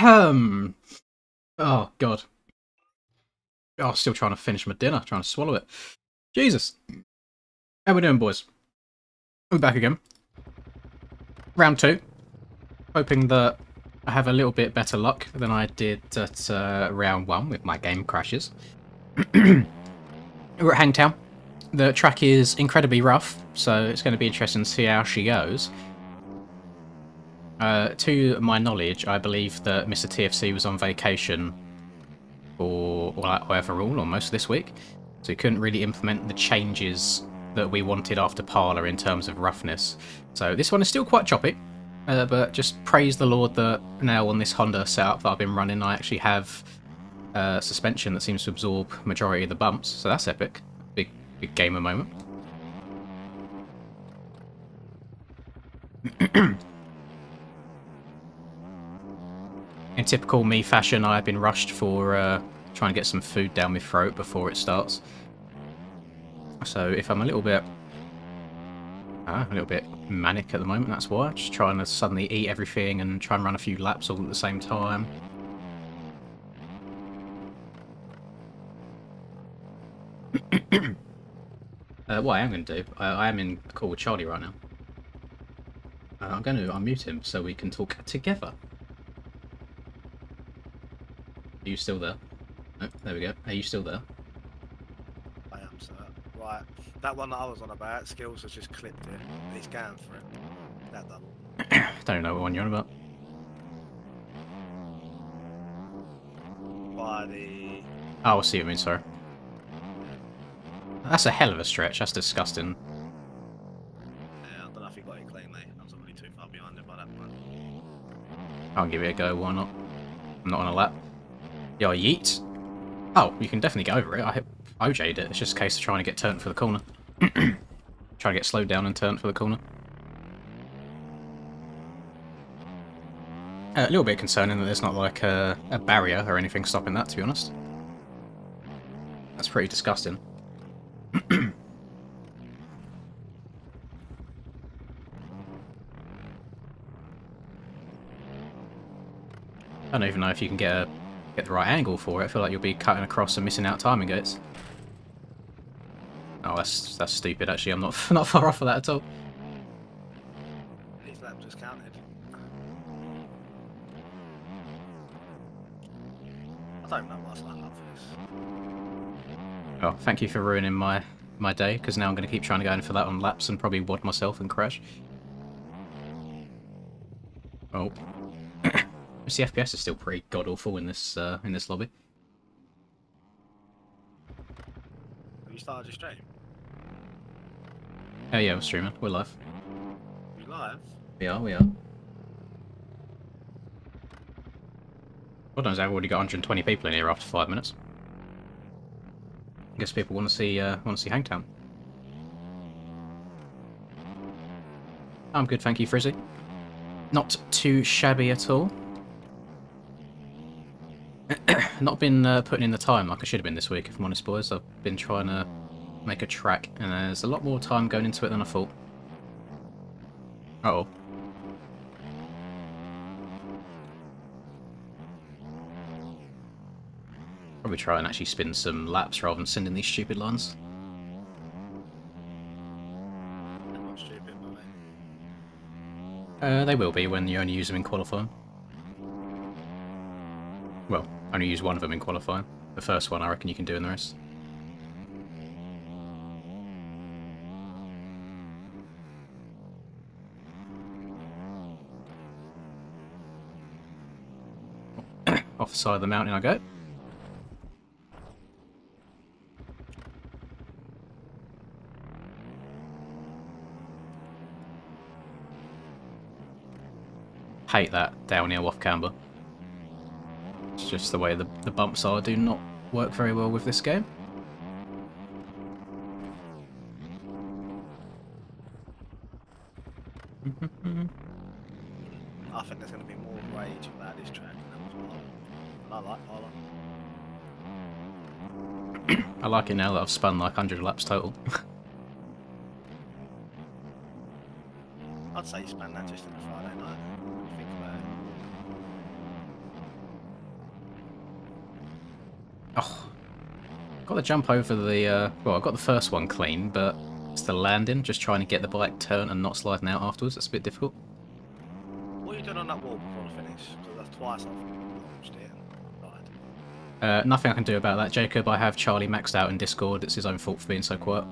Oh, God. Oh, still trying to finish my dinner, trying to swallow it. Jesus. How we doing, boys? We're back again. Round 2. Hoping that I have a little bit better luck than I did at round 1 with my game crashes. We're at Hangtown. The track is incredibly rough, so it's going to be interesting to see how she goes. To my knowledge, I believe that Mr. TFC was on vacation for overall, or most of this week, so he couldn't really implement the changes that we wanted after Parlour in terms of roughness. So this one is still quite choppy, but just praise the Lord that now on this Honda setup that I've been running, I actually have suspension that seems to absorb majority of the bumps, so that's epic. Big gamer moment. In typical me fashion, I've been rushed for trying to get some food down my throat before it starts. So if I'm a little bit manic at the moment, that's why. Just trying to suddenly eat everything and try and run a few laps all at the same time. What I am going to do, I am in a call with Charlie right now. I'm going to unmute him so we can talk together. Are you still there? Oh, there we go. Are you still there? I am, sir. Right. That one that I was on about, Skills has just clipped it. He's going for it. That done. Don't know what one you're on about. By the... Oh, I see what you mean, sorry. That's a hell of a stretch. That's disgusting. Yeah, I don't know if he got it clean, mate. I was already too far behind him by that point. I'll give it a go, why not? I'm not on a lap. Yo, yeet. Oh, you can definitely get over it. I OJ'd it. It's just a case of trying to get turned for the corner. Trying to get slowed down and turned for the corner. A little bit concerning that there's not like a barrier or anything stopping that, to be honest. That's pretty disgusting. I don't even know if you can get the right angle for it. I feel like you'll be cutting across and missing out timing gates. Oh, that's stupid. Actually, I'm not far off of that at all. His lap just counted. I don't know what's lined up for this. Oh, thank you for ruining my day, because now I'm going to keep trying to go in for that on laps and probably wad myself and crash. Oh. The FPS is still pretty god-awful in this lobby. Have you started your stream? Oh yeah, we're streaming. We're live. You live? We are. God knows I've already got 120 people in here after 5 minutes. I guess people want to see Hangtown. I'm good, thank you, Frizzy. Not too shabby at all. Not been putting in the time like I should have been this week, if I'm honest, boys. I've been trying to make a track, and there's a lot more time going into it than I thought. Uh-oh. Probably try and actually spin some laps rather than sending these stupid lines. They're not stupid, are they? They will be when you only use them in qualifying. Well, only use one of them in qualifying. The first one I reckon you can do in the rest. Off the side of the mountain I go. Hate that downhill off camber. It's just the way the bumps are, do not work very well with this game. I think there's going to be more rage about this track than there was Parlour. I like Parlour. I like it now that I've spun like 100 laps total. I'd say you spend that just in a Friday night. Think about Oh, got the jump over the, well, I got the first one clean, but it's the landing, just trying to get the bike turned and not sliding out afterwards. That's a bit difficult. What are you doing on that wall before I finish? Because that's twice I've launched it and died. Nothing I can do about that, Jacob. I have Charlie maxed out in Discord. It's his own fault for being so quiet.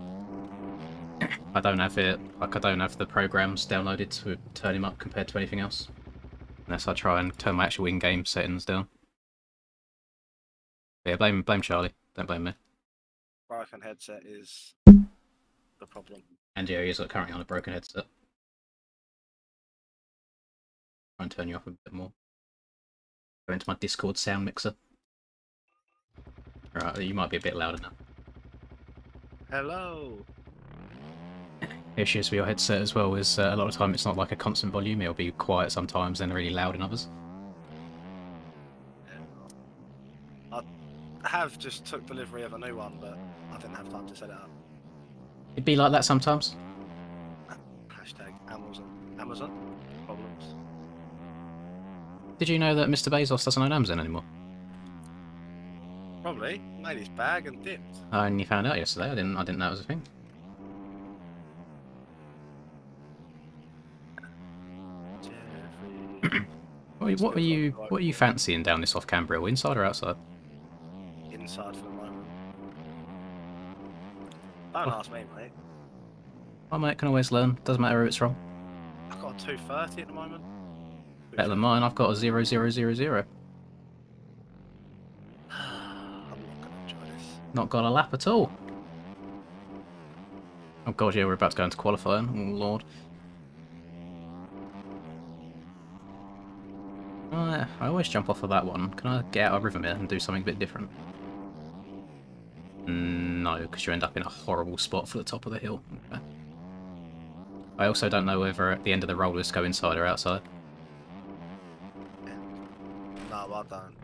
I don't have it, like, I don't have the programs downloaded to turn him up compared to anything else. Unless I try and turn my actual in-game settings down. But yeah, blame Charlie. Don't blame me. Broken headset is the problem. And yeah, he's currently on a broken headset. Try and turn you off a bit more. Go into my Discord sound mixer. Right, you might be a bit louder now. Hello. Issues with your headset as well is a lot of time it's not like a constant volume. It'll be quiet sometimes, then really loud in others. I have just took delivery of a new one, but I didn't have time to set it up. It'd be like that sometimes. Hashtag Amazon problems. Did you know that Mr. Bezos doesn't own Amazon anymore? Probably made his bag and dipped. I only found out yesterday. I didn't know it was a thing. What are you fancying down this off-cam grill? Inside or outside? Inside for the moment. Don't ask me, mate. My mate can always learn. Doesn't matter who it's from. I've got a 230 at the moment. Better than mine. I've got a 0000. I'm not gonna enjoy this. Not got a lap at all. Oh god, yeah, we're about to go into qualifying. Oh lord. I always jump off of that one. Can I get out of Rivermere and do something a bit different? No, because you end up in a horrible spot for the top of the hill. Okay. I also don't know whether at the end of the rollers go inside or outside. No, I don't.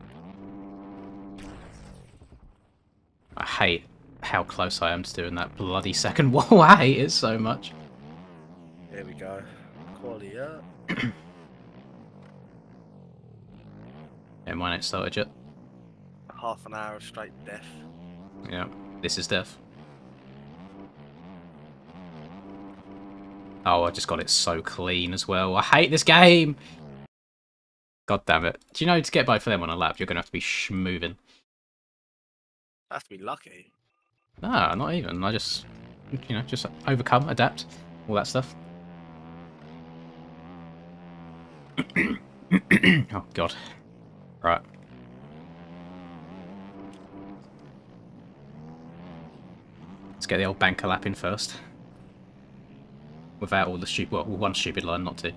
I hate how close I am to doing that bloody second wall. I hate it so much. Here we go. Quality up. Yeah, mine ain't started yet. Half an hour of straight death. Yeah, this is death. Oh, I just got it so clean as well. I hate this game! God damn it. Do you know to get both of them on a lap, you're going to have to be schmoving. I have to be lucky. Nah, not even. I just, you know, just overcome, adapt, all that stuff. Oh, God. Right. Let's get the old banker lap in first. Without all the stupid, well, one stupid line, not two.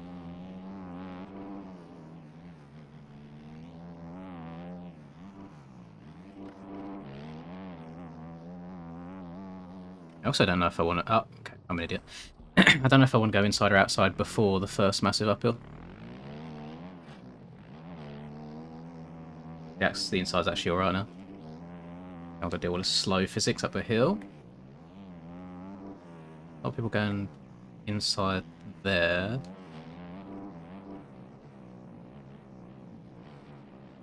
I also don't know if I want to... Oh, okay, I'm an idiot. I don't know if I want to go inside or outside before the first massive uphill. Yes, the inside's actually alright now. I've got to deal with slow physics up a hill. A lot of people going inside there.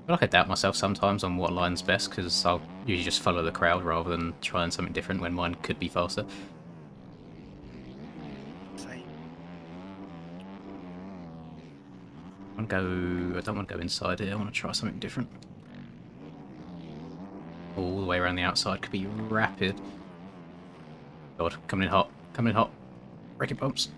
I feel like I doubt myself sometimes on what line's best, because I'll usually just follow the crowd rather than trying something different when mine could be faster. Same. I don't want to go inside here, I want to try something different. All the way around the outside could be rapid. God, coming in hot, coming in hot. Braking bumps.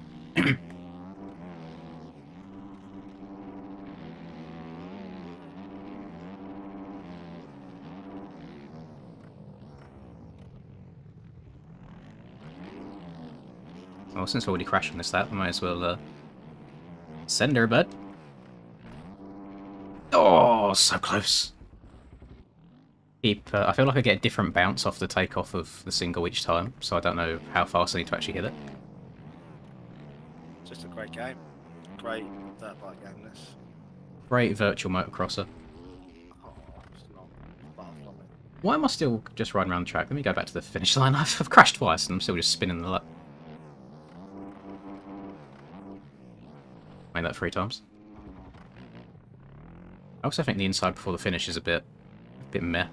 Well, since we're already crashing this lap, I might as well send her, bud. Oh, so close. I feel like I get a different bounce off the takeoff of the single each time, so I don't know how fast I need to actually hit it. Just a great game. Great dirt bike game, this. Great virtual motocrosser. Oh, it's not far from it. Why am I still just riding around the track? Let me go back to the finish line. I've crashed twice and I'm still just spinning the lap. Made that 3 times. I also think the inside before the finish is a bit meh.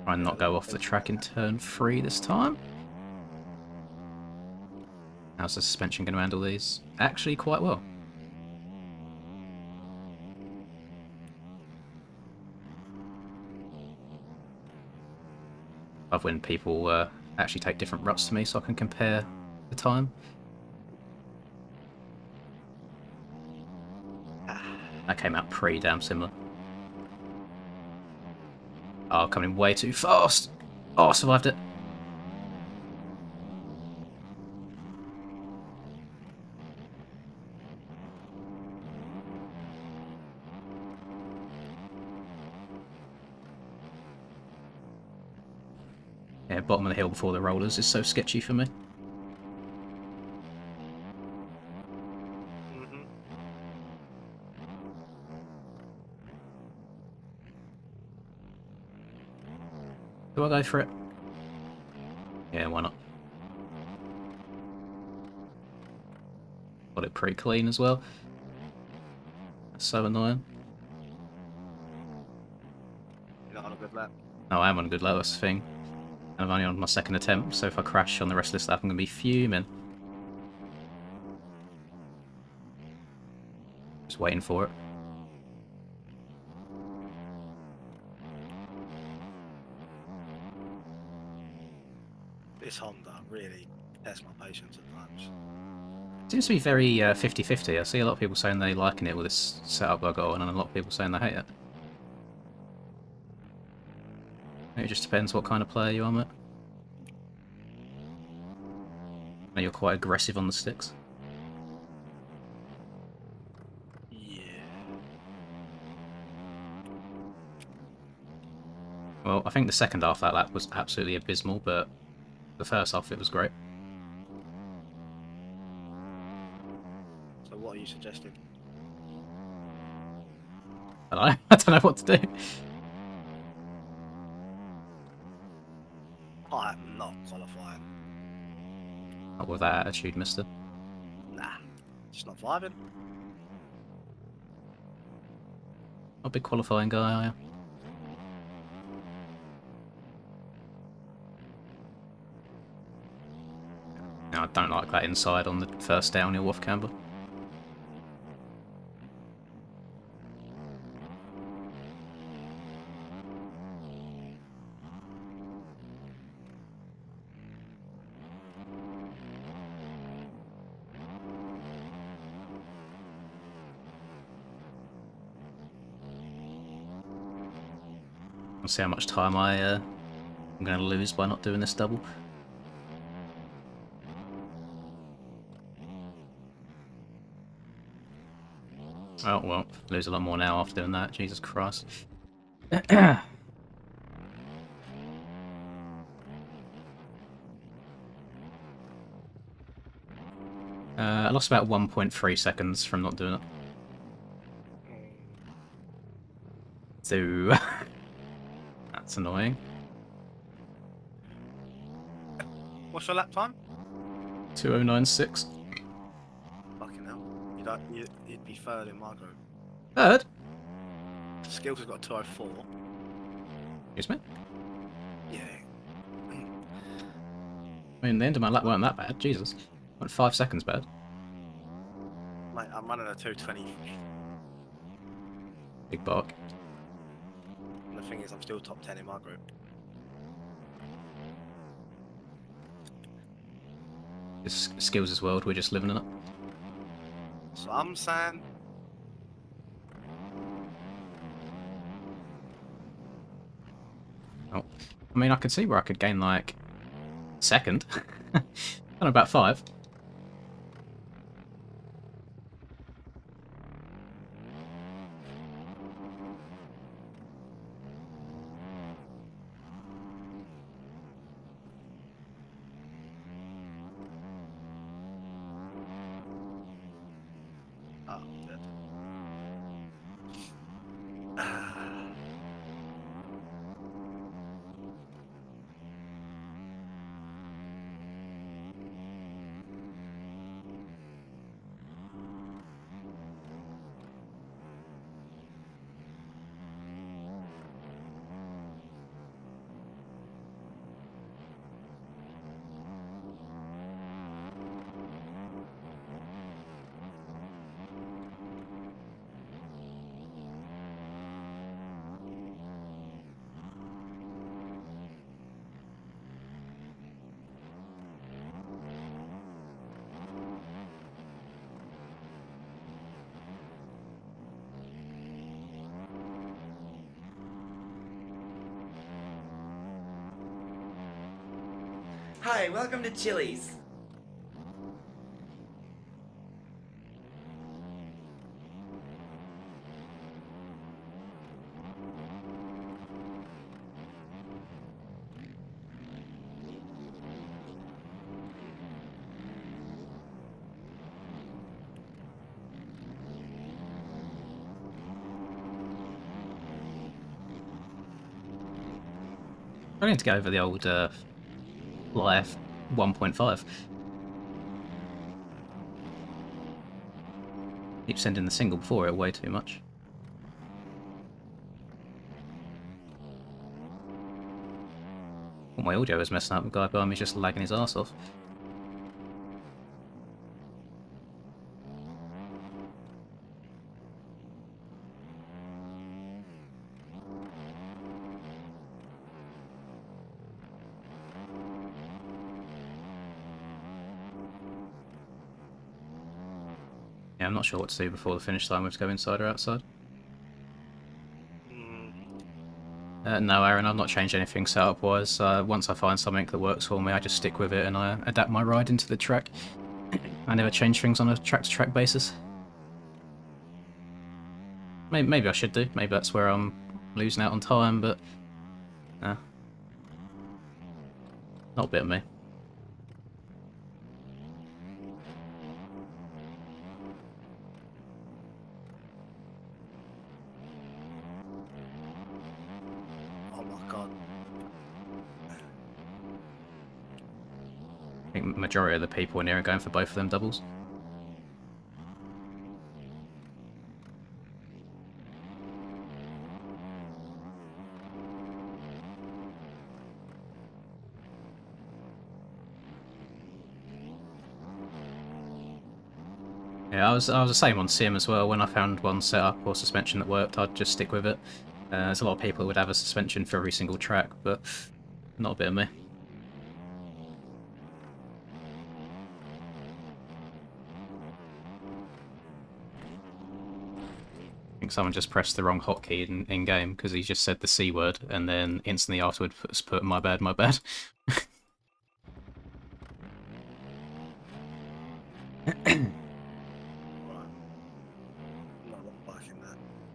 Try and not go off the track in turn 3 this time. How's the suspension going to handle these? Actually, quite well. Love when people actually take different routes to me so I can compare the time. That came out pretty damn similar. Oh, coming way too fast! Oh, I survived it. Yeah, bottom of the hill before the rollers is so sketchy for me. Do I go for it? Yeah, why not? Got it pretty clean as well. That's so annoying. You're not on a good lap. No, I am on a good lap, that's the thing. And I'm only on my second attempt, so if I crash on the rest of this lap, I'm going to be fuming. Just waiting for it. This Honda really tests my patience at times. Seems to be very 50-50. I see a lot of people saying they liking it with this setup I got on, and a lot of people saying they hate it. It just depends what kind of player you are, mate. Are you quite aggressive on the sticks? Yeah. Well, I think the second half of that lap was absolutely abysmal, but the first half it was great. So what are you suggesting? I don't know what to do. I'm not qualifying. Not with that attitude, mister. Nah, just not vibing. Not a big qualifying guy, are you? No, I don't like that inside on the first downhill off camber. I'll see how much time I'm going to lose by not doing this double. Oh, well, lose a lot more now after doing that. Jesus Christ. I lost about 1.3 seconds from not doing it. So, that's annoying. What's your lap time? 2096. Fucking hell. You'd be third in my group. Third? Skills has got a 204. Excuse me? Yeah. I mean, the end of my lap weren't that bad. Jesus. Went 5 seconds bad. Mate, I'm running a 220. Big bark. And the thing is, I'm still top 10 in my group. It's Skills' world, we're just living in it. So I'm saying... Oh. I mean, I could see where I could gain, like, second. I don't know about 5. Oh, dead. Hi, welcome to Chili's. I need to go over the old Life 1.5. Keep sending the single before it way too much. Well, my audio is messing up. The guy behind me just lagging his ass off. Yeah, I'm not sure what to do before the finish line, whether to go inside or outside. No, Aaron, I've not changed anything setup-wise. Once I find something that works for me, I just stick with it and I adapt my ride into the track. I never change things on a track-to-track basis. Maybe I should do. Maybe that's where I'm losing out on time, but... Not a bit of me. I think the majority of the people in here are going for both of them doubles. Yeah, I was the same on Sim as well. When I found one setup or suspension that worked, I'd just stick with it. There's a lot of people who would have a suspension for every single track, but not a bit of me. I think someone just pressed the wrong hotkey in game because he just said the C word and then instantly afterwards put my bad, my bad.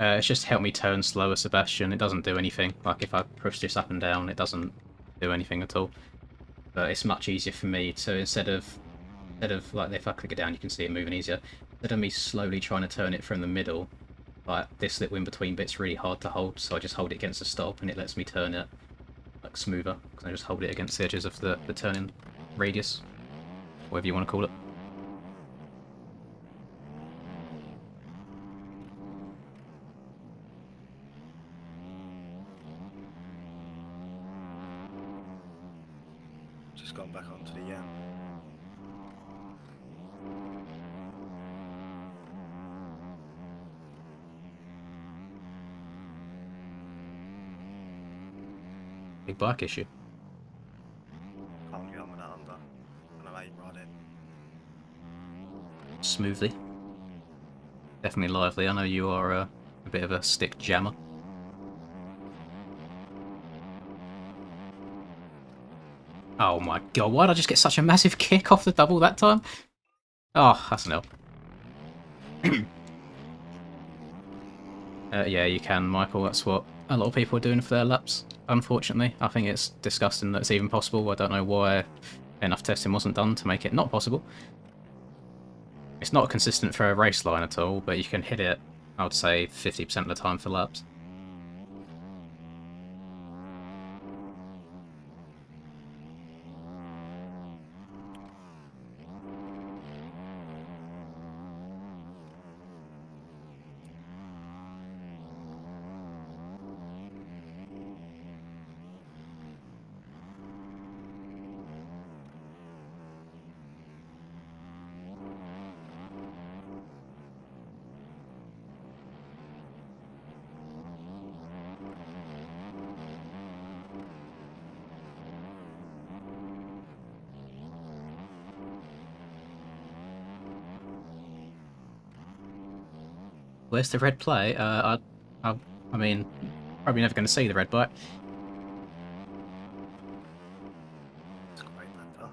It's just helped me turn slower, Sebastian. It doesn't do anything. Like if I push this up and down, it doesn't do anything at all. But it's much easier for me to instead of like if I click it down, you can see it moving easier. Instead of me slowly trying to turn it from the middle, like this little in between bit's really hard to hold, so I just hold it against the stop and it lets me turn it like smoother. Because I just hold it against the edges of the turning radius, whatever you want to call it. Just gone back onto the Big bike issue. Can't get on with that under. And I ain't riding. Smoothly. Definitely lively. I know you are a bit of a stick jammer. Oh my god, why did I just get such a massive kick off the double that time? Oh, that's an L. Yeah, you can, Michael. That's what a lot of people are doing for their laps, unfortunately. I think it's disgusting that it's even possible. I don't know why enough testing wasn't done to make it not possible. It's not consistent for a race line at all, but you can hit it, I would say, 50% of the time for laps. Where's the red plate? I mean, probably never going to see the red bike. It's great, man.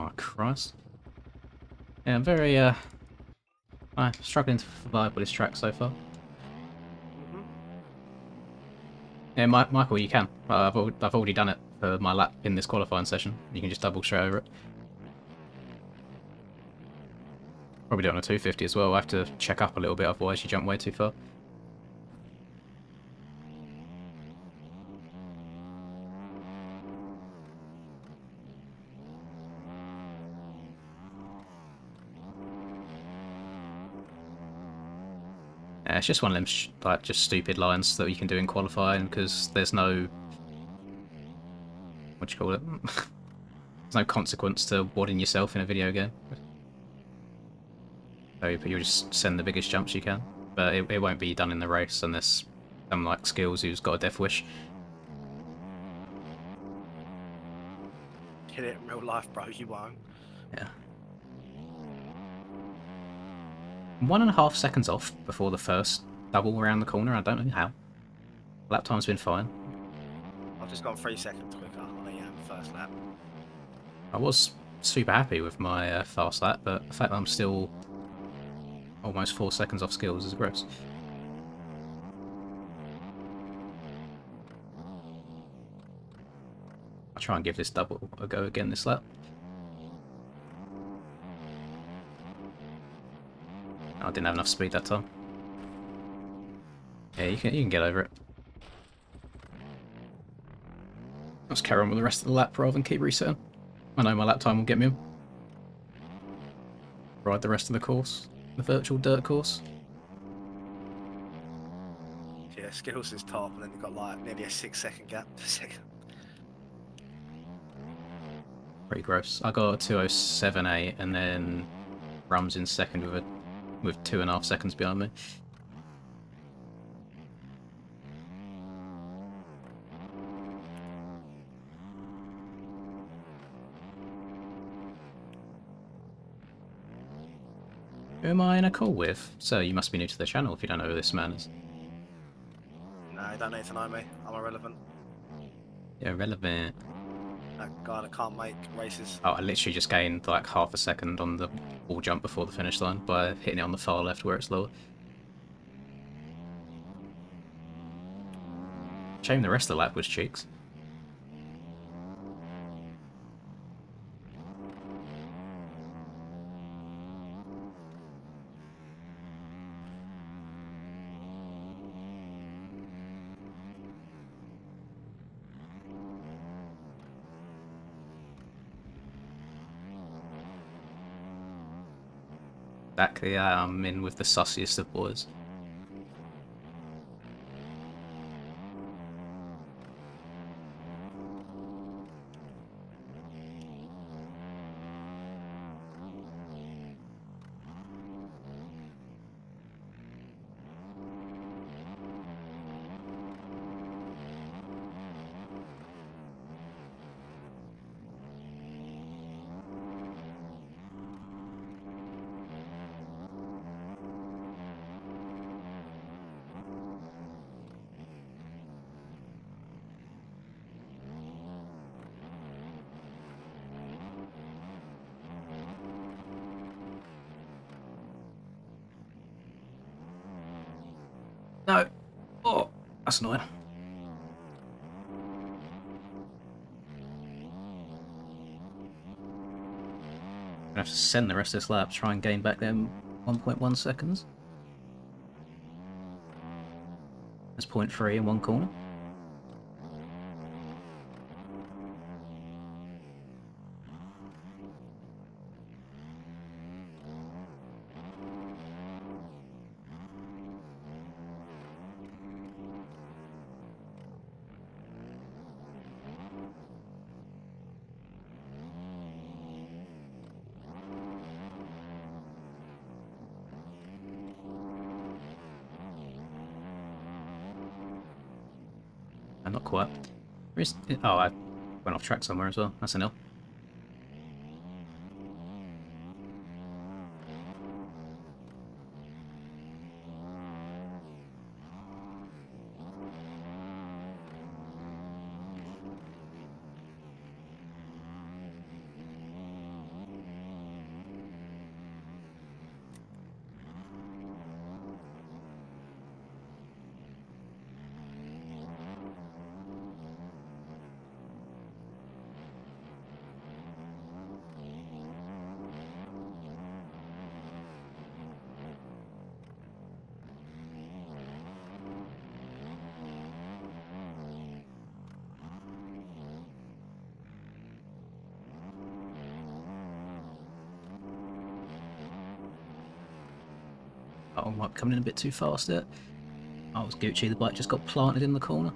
Oh, Christ. Yeah, I'm very, I'm struggling to survive with this track so far. Mhm. Yeah, Michael, you can. I've already done it for my lap in this qualifying session. You can just double straight over it. Probably do it on a 250 as well. I have to check up a little bit, otherwise you jump way too far. Yeah, it's just one of them like just stupid lines that you can do in qualifying because there's no, what do you call it? There's no consequence to wadding yourself in a video game. So you just send the biggest jumps you can, but it won't be done in the race unless someone like Skills who's got a death wish. Hit it in real life, bro. You won't. Yeah. 1.5 seconds off before the first double around the corner. I don't know how. Lap time's been fine. I've just gone 3 seconds quicker on the first lap. I was super happy with my fast lap, but the fact that I'm still almost 4 seconds off Skills is gross. I'll try and give this double a go again this lap. I didn't have enough speed that time. Yeah, you can get over it. Let's carry on with the rest of the lap rather than keep resetting. I know my lap time will get me in. Ride the rest of the course. The virtual dirt course. Yeah, Skills is top, and then you've got like nearly a 6-second gap. Pretty gross. I got a 2:07.8 and then Rum's in second with 2.5 seconds behind me. Who am I in a call with? So you must be new to the channel if you don't know who this man is. No, you don't need to know me. I'm irrelevant. Yeah, relevant. That guy that can't make races. Oh, I literally just gained like 1/2 second on the wall jump before the finish line by hitting it on the far left where it's lower. Shame the rest of the lap was cheeks. Exactly, I'm in with the sussiest of boys. No. Oh, that's annoying. I'm gonna have to send the rest of this lap, try and gain back them 1.1 seconds. There's 0.3 in one corner. Not quite. Oh, I went off track somewhere as well. That's an L. Oh, I might be coming in a bit too fast there. I was Gucci, the bike just got planted in the corner.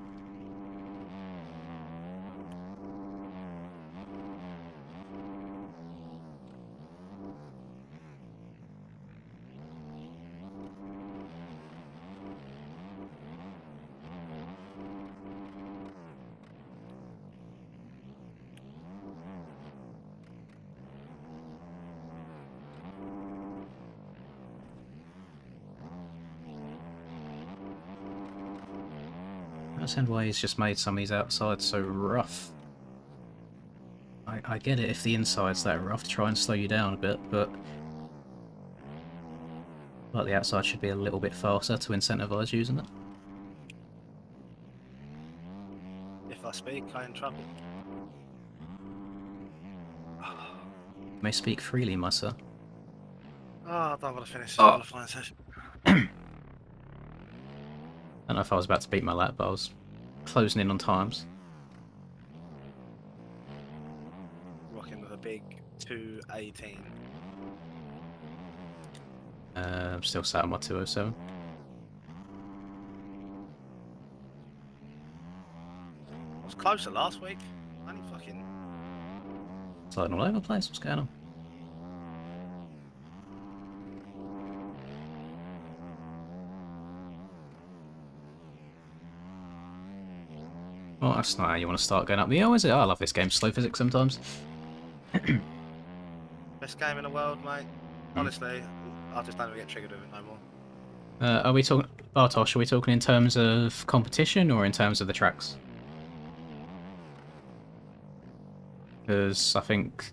I understand why he's just made some of these outsides so rough. I get it if the inside's that rough to try and slow you down a bit, but like the outside should be a little bit faster to incentivise using it. If I speak, I'm in trouble. You may speak freely, my sir. Oh, I don't want to finish this qualifying session. I don't know if I was about to beat my lap, but I was closing in on times. Rocking with a big 218. I'm still sat on my 207. I was closer last week. Only fucking... Sliding all over the place, what's going on? Well, that's not how you want to start going up the hill, is it? I love this game, slow physics sometimes. Best game in the world, mate. Honestly, I just don't get triggered with it no more. Are we talking, Bartosz, are we talking in terms of competition or in terms of the tracks? Because I think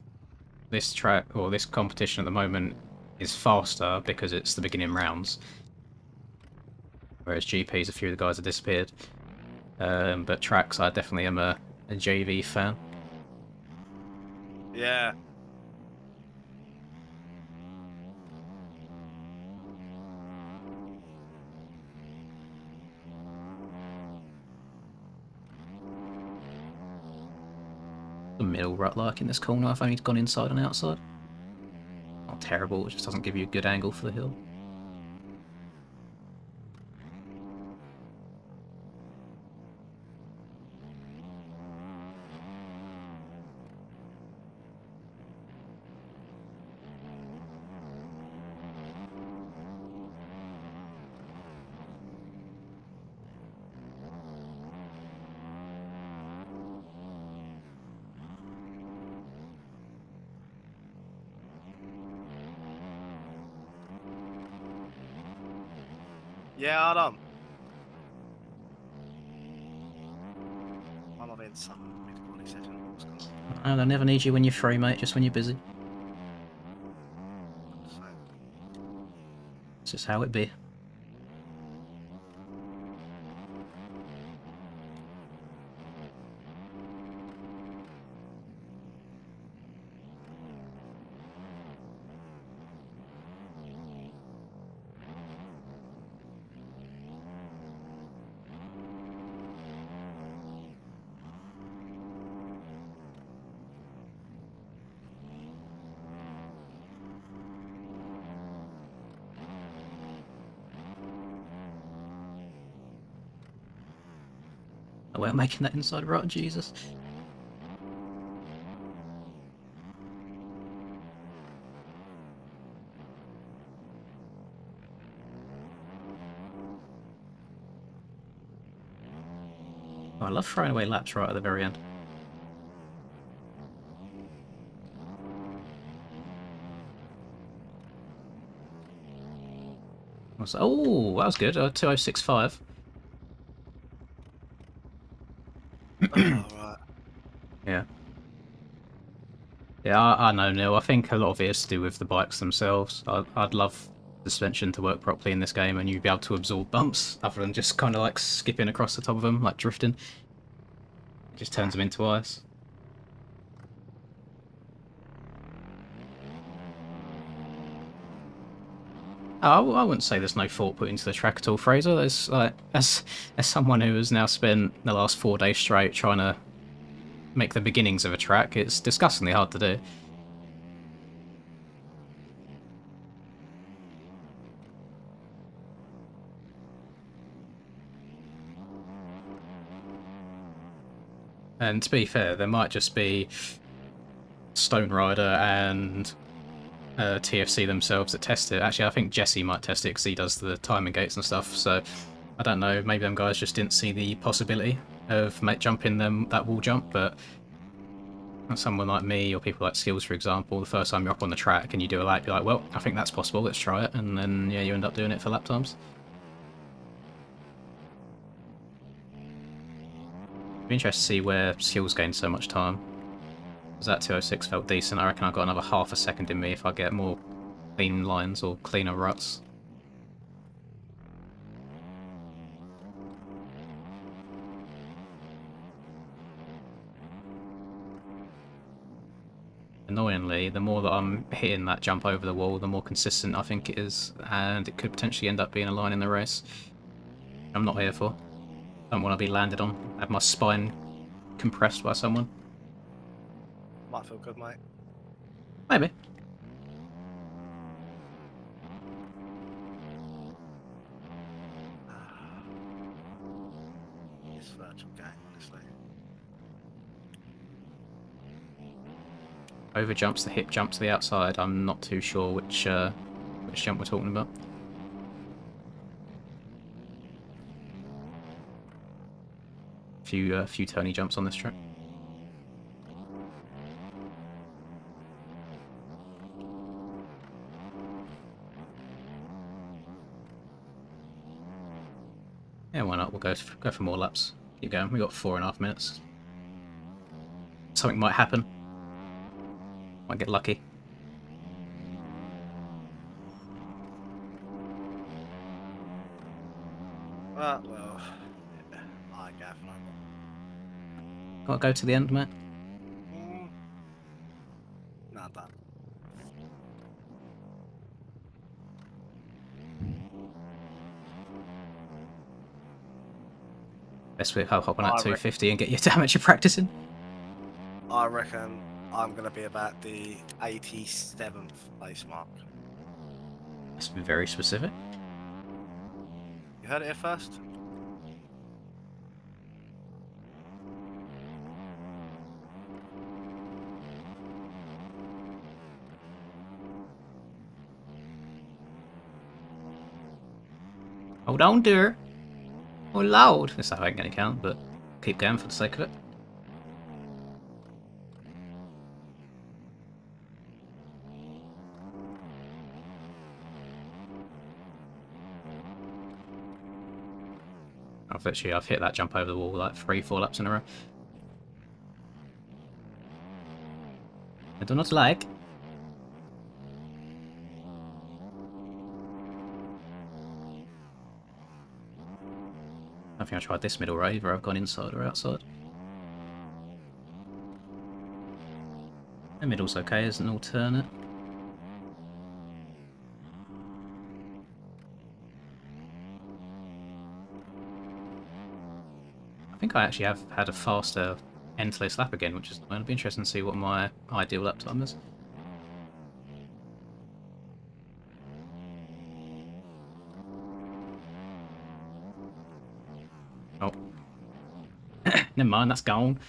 this track, or this competition at the moment, is faster because it's the beginning rounds. Whereas GPs, a few of the guys have disappeared. But tracks, I definitely am a JV fan. Yeah. The middle rut like in this corner, I've only gone inside and outside. Not terrible, it just doesn't give you a good angle for the hill. Yeah, hold on. I'm not in some mid-quality session. What's going on? And I never need you when you're free, mate, just when you're busy. It's just how it be. Oh, we're making that inside rut, Jesus. Oh, I love throwing away laps right at the very end. Oh, that was good. 2065. Oh, right. Yeah. Yeah, I know, Neil. I think a lot of it is to do with the bikes themselves. I'd love suspension to work properly in this game and you'd be able to absorb bumps other than just kind of like skipping across the top of them, like drifting. It just turns them into ice. Oh, I wouldn't say there's no thought put into the track at all, Fraser. There's like, as someone who has now spent the last 4 days straight trying to make the beginnings of a track, it's disgustingly hard to do. And to be fair, there might just be Stone Rider and TFC themselves that test it. Actually, I think Jesse might test it because he does the timing gates and stuff. So I don't know. Maybe them guys just didn't see the possibility of jumping that wall jump. But someone like me or people like Skills, for example, the first time you're up on the track and you do a lap, you're like, well, I think that's possible. Let's try it. And then yeah, you end up doing it for lap times. Be interested to see where Skills gained so much time. Because that 206 felt decent. I reckon I've got another half a second in me if I get more clean lines or cleaner ruts. Annoyingly, the more that I'm hitting that jump over the wall, the more consistent I think it is, and it could potentially end up being a line in the race. I'm not here for. Don't want to be landed on, have my spine compressed by someone. Might feel good, mate. Maybe. This virtual game, honestly. Over jumps, the hip jump to the outside. I'm not too sure which jump we're talking about. Few turny jumps on this track. Yeah, why not? We'll go for more laps. Keep going. We got 4.5 minutes. Something might happen. Might get lucky. Well, yeah, I gaff. Gotta go to the end, mate. No, I'm done. Best way to hop on at 250 and get your damage you're practicing. I reckon I'm going to be about the 87th place mark. That's very specific. You heard it here first? Hold on, dear. Oh, loud. This ain't going to count, but keep going for the sake of it. I've hit that jump over the wall like 3-4 laps in a row. I do not like. I think I tried this middle row either. I've gone inside or outside. The middle's okay as an alternate. I think I actually have had a faster endless lap again, which is going to be interesting to see what my ideal lap time is. Oh. Never mind, that's gone.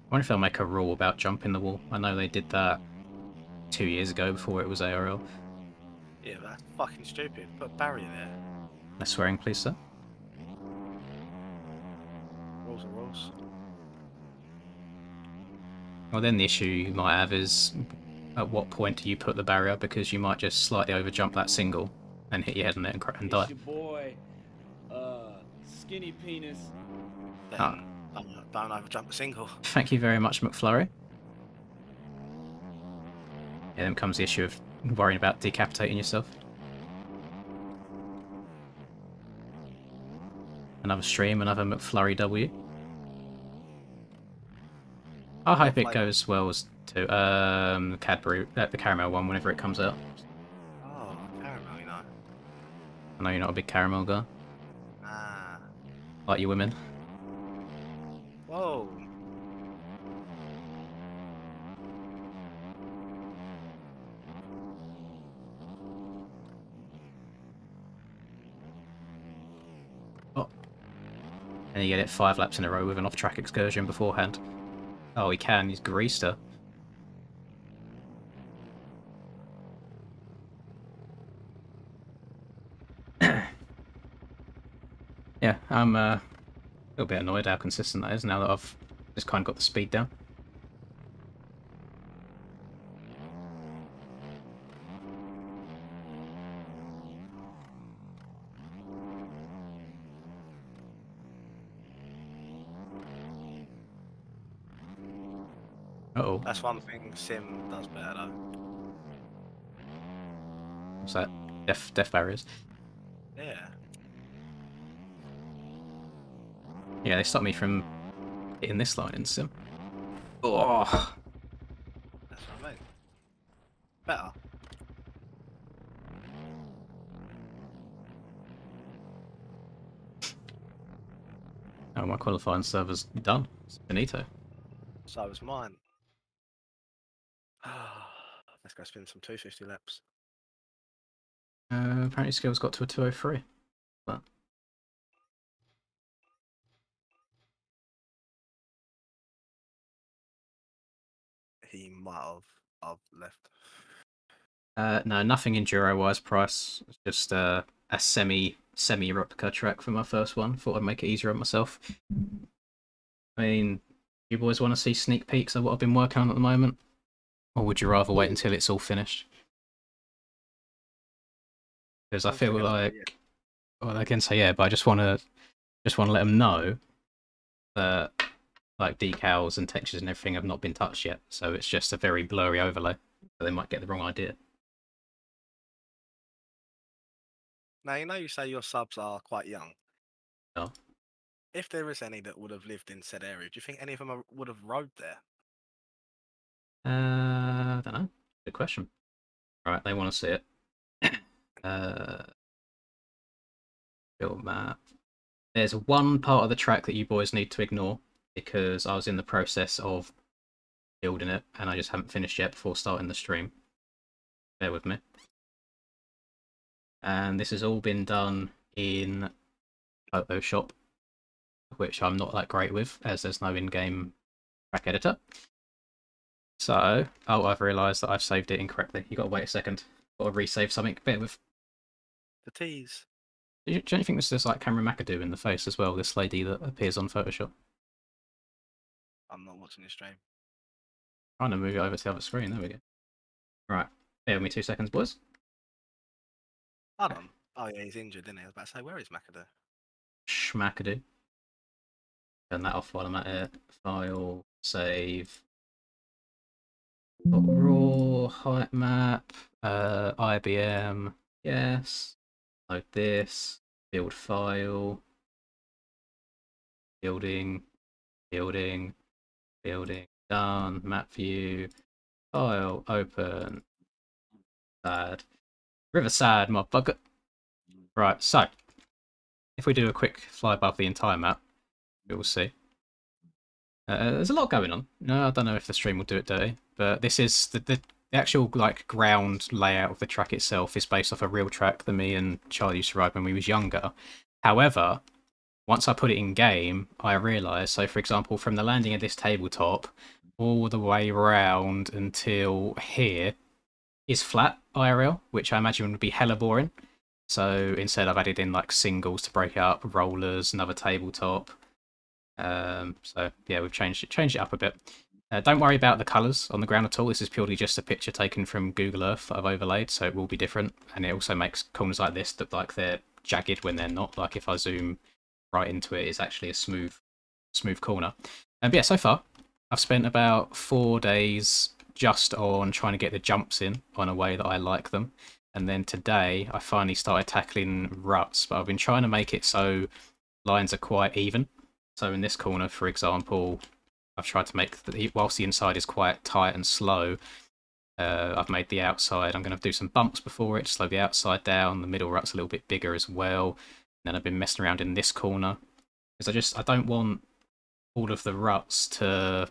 I wonder if they'll make a rule about jumping the wall. I know they did that 2 years ago before it was ARL. Yeah, that's fucking stupid. Put a barrier there. No swearing, please, sir. Rules are rules. Well, then the issue you might have is at what point do you put the barrier, because you might just slightly over jump that single and hit your head on it and die. It's your boy, Skinny Penis. Ah. Don't over jump a single. Thank you very much, McFlurry. Yeah, then comes the issue of worrying about decapitating yourself. Another stream, another McFlurry W. I hope it goes well as to the Cadbury, the caramel one whenever it comes out. Oh, caramel, you know. I know you're not a big caramel guy. Ah. Like you women. Whoa. And you get it 5 laps in a row with an off-track excursion beforehand. Oh, he can. He's greased her. Yeah, I'm a little bit annoyed how consistent that is now that I've just kind of got the speed down. Uh-oh. That's one thing Sim does better though. What's that? Death barriers? Yeah. Yeah, they stopped me from hitting this line in Sim. Oh. That's what I mean. Better. Oh, my qualifying server's done. It's finito. So was mine. Let's go spin some 250 laps. Apparently skills got to a 203. But He might have left. no, nothing enduro-wise price. It's just a semi replica track for my first one. Thought I'd make it easier on myself. I mean, you boys want to see sneak peeks of what I've been working on at the moment? Or would you rather wait until it's all finished? Because I feel like, well, I can say yeah, but I just want to let them know that like decals and textures and everything have not been touched yet. So it's just a very blurry overlay. So they might get the wrong idea. Now, you know you say your subs are quite young. Oh. If there is any that would have lived in said area, do you think any of them would have rode there? I don't know. Good question. All right, they want to see it. Build map. There's one part of the track that you boys need to ignore because I was in the process of building it and I just haven't finished yet before starting the stream. Bear with me. And this has all been done in Photoshop, which I'm not that great with as there's no in-game track editor. So, oh, I've realised that I've saved it incorrectly. You got to wait a second. Got to resave something. Bear with. The tease. Do you think this is like Cameron McAdoo in the face as well? This lady that appears on Photoshop. I'm not watching this stream. Trying to move it over to the other screen. There we go. Right. Bear with me 2 seconds, boys. Hold on. Oh yeah, he's injured, isn't he? I was about to say, where is McAdoo? Schmackadoo. Turn that off while I'm at it. File, save. Got raw, height map, IBM, yes. Load this, build file, building, done, map view, file, open, sad. River sad, motherfucker. Right, so, if we do a quick fly above the entire map, we will see. There's a lot going on. No, I don't know if the stream will do it dirty, but this is the actual like ground layout of the track itself is based off a real track that me and Charlie used to ride when we was younger. However, once I put it in game, I realised, so for example, from the landing of this tabletop all the way around until here is flat IRL, which I imagine would be hella boring. So instead I've added in like singles to break it up, rollers, another tabletop. So yeah, we've changed it up a bit. Don't worry about the colours on the ground at all. This is purely just a picture taken from Google Earth that I've overlaid, so it will be different. And it also makes corners like this look like they're jagged when they're not. Like if I zoom right into it, it's actually a smooth corner. But yeah, so far I've spent about 4 days just on trying to get the jumps in on a way that I like them. And then today I finally started tackling ruts, but I've been trying to make it so lines are quite even. So in this corner, for example, I've tried to make, whilst the inside is quite tight and slow, I've made the outside, I'm going to do some bumps before it to slow the outside down. The middle rut's a little bit bigger as well. And then I've been messing around in this corner. Because I don't want all of the ruts to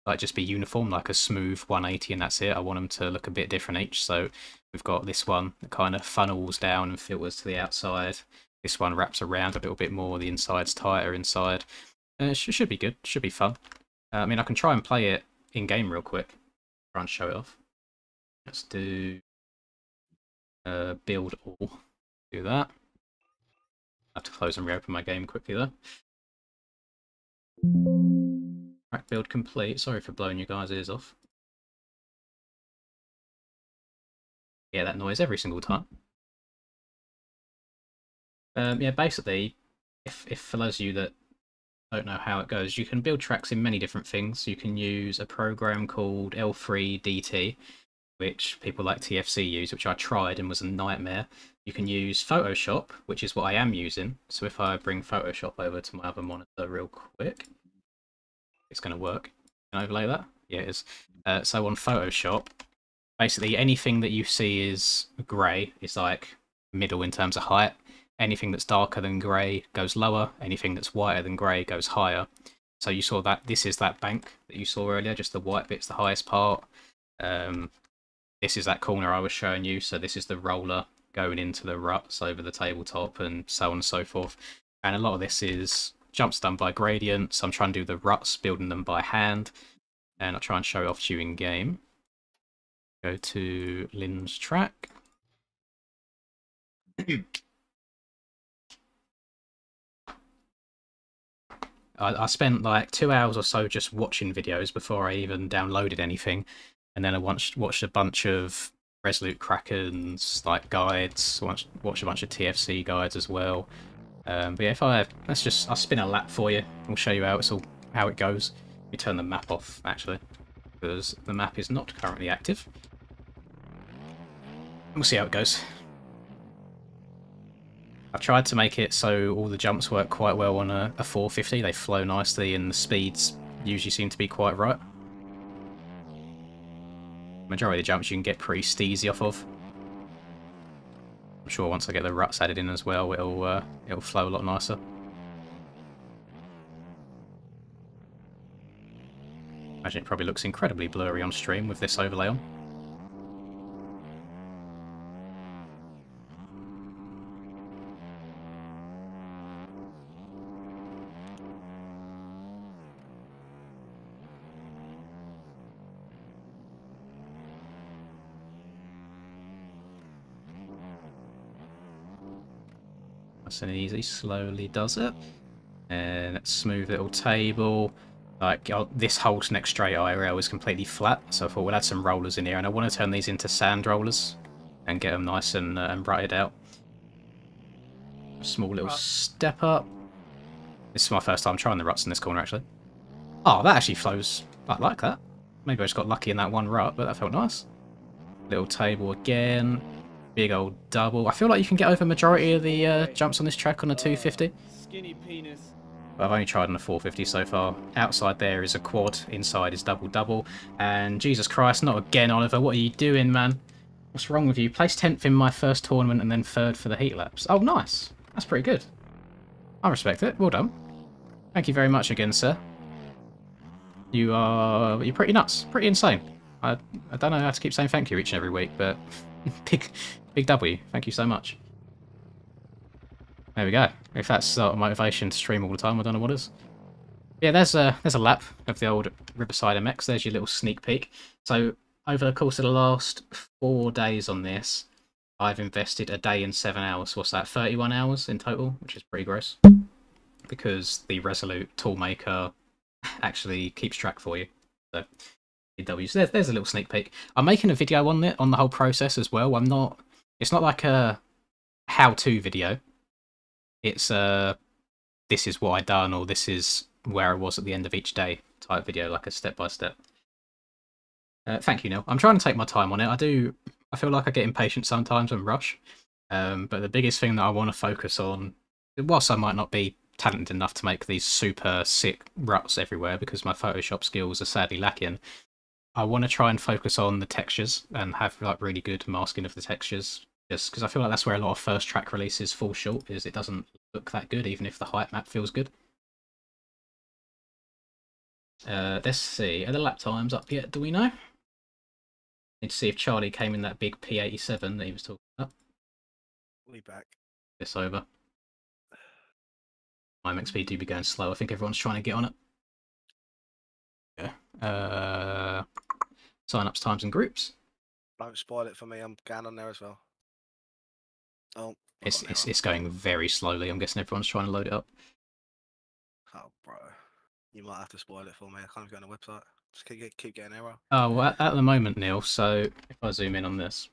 like just be uniform, like a smooth 180 and that's it. I want them to look a bit different each. So we've got this one that kind of funnels down and filters to the outside. This one wraps around a little bit more. The inside's tighter inside. It should be good. Should be fun. I mean, I can try and play it in game real quick. Try and show it off. Let's do build all. Do that. I have to close and reopen my game quickly though. Track build complete. Sorry for blowing you guys' ears off. Yeah, that noise every single time. Yeah, basically, if for those of you that don't know how it goes, you can build tracks in many different things. You can use a program called L3DT, which people like TFC use, which I tried and was a nightmare. You can use Photoshop, which is what I am using. So if I bring Photoshop over to my other monitor real quick, it's going to work. Can I overlay that? Yeah, it is. So on Photoshop, basically anything that you see is grey is like middle in terms of height. Anything that's darker than grey goes lower. Anything that's whiter than grey goes higher. So you saw that this is that bank that you saw earlier, just the white bit's the highest part. This is that corner I was showing you. So this is the roller going into the ruts over the tabletop and so on and so forth. And a lot of this is jumps done by gradient. So I'm trying to do the ruts, building them by hand. And I'll try and show it off to you in game. Go to Lynn's track. I spent like 2 hours or so just watching videos before I even downloaded anything, and then I watched a bunch of Resolute Kraken's like guides, watched a bunch of TFC guides as well. But yeah, I'll spin a lap for you. I'll show you how it goes. Let me turn the map off actually, because the map is not currently active. We'll see how it goes. I've tried to make it so all the jumps work quite well on a 450. They flow nicely and the speeds usually seem to be quite right. Majority of the jumps you can get pretty steezy off of. I'm sure once I get the ruts added in as well, it'll flow a lot nicer. Imagine it probably looks incredibly blurry on stream with this overlay on. Nice and easy, slowly does it. And smooth little table. Like this whole next straight IRL is completely flat, so I thought we'll add some rollers in here, and I want to turn these into sand rollers and get them nice and rutted out. A small little step up. This is my first time trying the ruts in this corner actually. Oh, that actually flows. I like that. Maybe I just got lucky in that one rut, but that felt nice. Little table again. Big old double. I feel like you can get over majority of the jumps on this track on a 250. Skinny penis. But I've only tried on a 450 so far. Outside there is a quad, inside is double-double. And Jesus Christ, not again, Oliver. What are you doing, man? What's wrong with you? Placed 10th in my first tournament and then 3rd for the heat laps. Oh, nice. That's pretty good. I respect it. Well done. Thank you very much again, sir. You're pretty nuts. Pretty insane. I don't know how to keep saying thank you each and every week, but big W. Thank you so much. There we go. If that's sort of motivation to stream all the time, I don't know what is. Yeah, there's a lap of the old Riverside MX. There's your little sneak peek. So over the course of the last 4 days on this, I've invested a day and 7 hours. What's that? 31 hours in total, which is pretty gross. Because the Resolute Toolmaker actually keeps track for you. So there's a little sneak peek. I'm making a video on it, on the whole process as well. It's not like a how-to video. It's this is what I done, or this is where I was at the end of each day type video, like a step-by-step. Thank you, Neil. I'm trying to take my time on it. I feel like I get impatient sometimes and rush. But the biggest thing that I want to focus on, whilst I might not be talented enough to make these super sick ruts everywhere because my Photoshop skills are sadly lacking, I want to try and focus on the textures and have like really good masking of the textures. Just because I feel like that's where a lot of first track releases fall short, is it doesn't look that good, even if the height map feels good. Let's see, are the lap times up yet, do we know? Need to see if Charlie came in that big P87 that he was talking about. We'll be back. This over. MXP do be going slow. I think everyone's trying to get on it. Yeah. Sign-ups, times, and groups. Don't spoil it for me. I'm going on there as well. Oh, It's going very slowly. I'm guessing everyone's trying to load it up. oh, bro, you might have to spoil it for me. I can't go on the website. Just keep getting error. Oh, well, at the moment, Neil. So if I zoom in on this,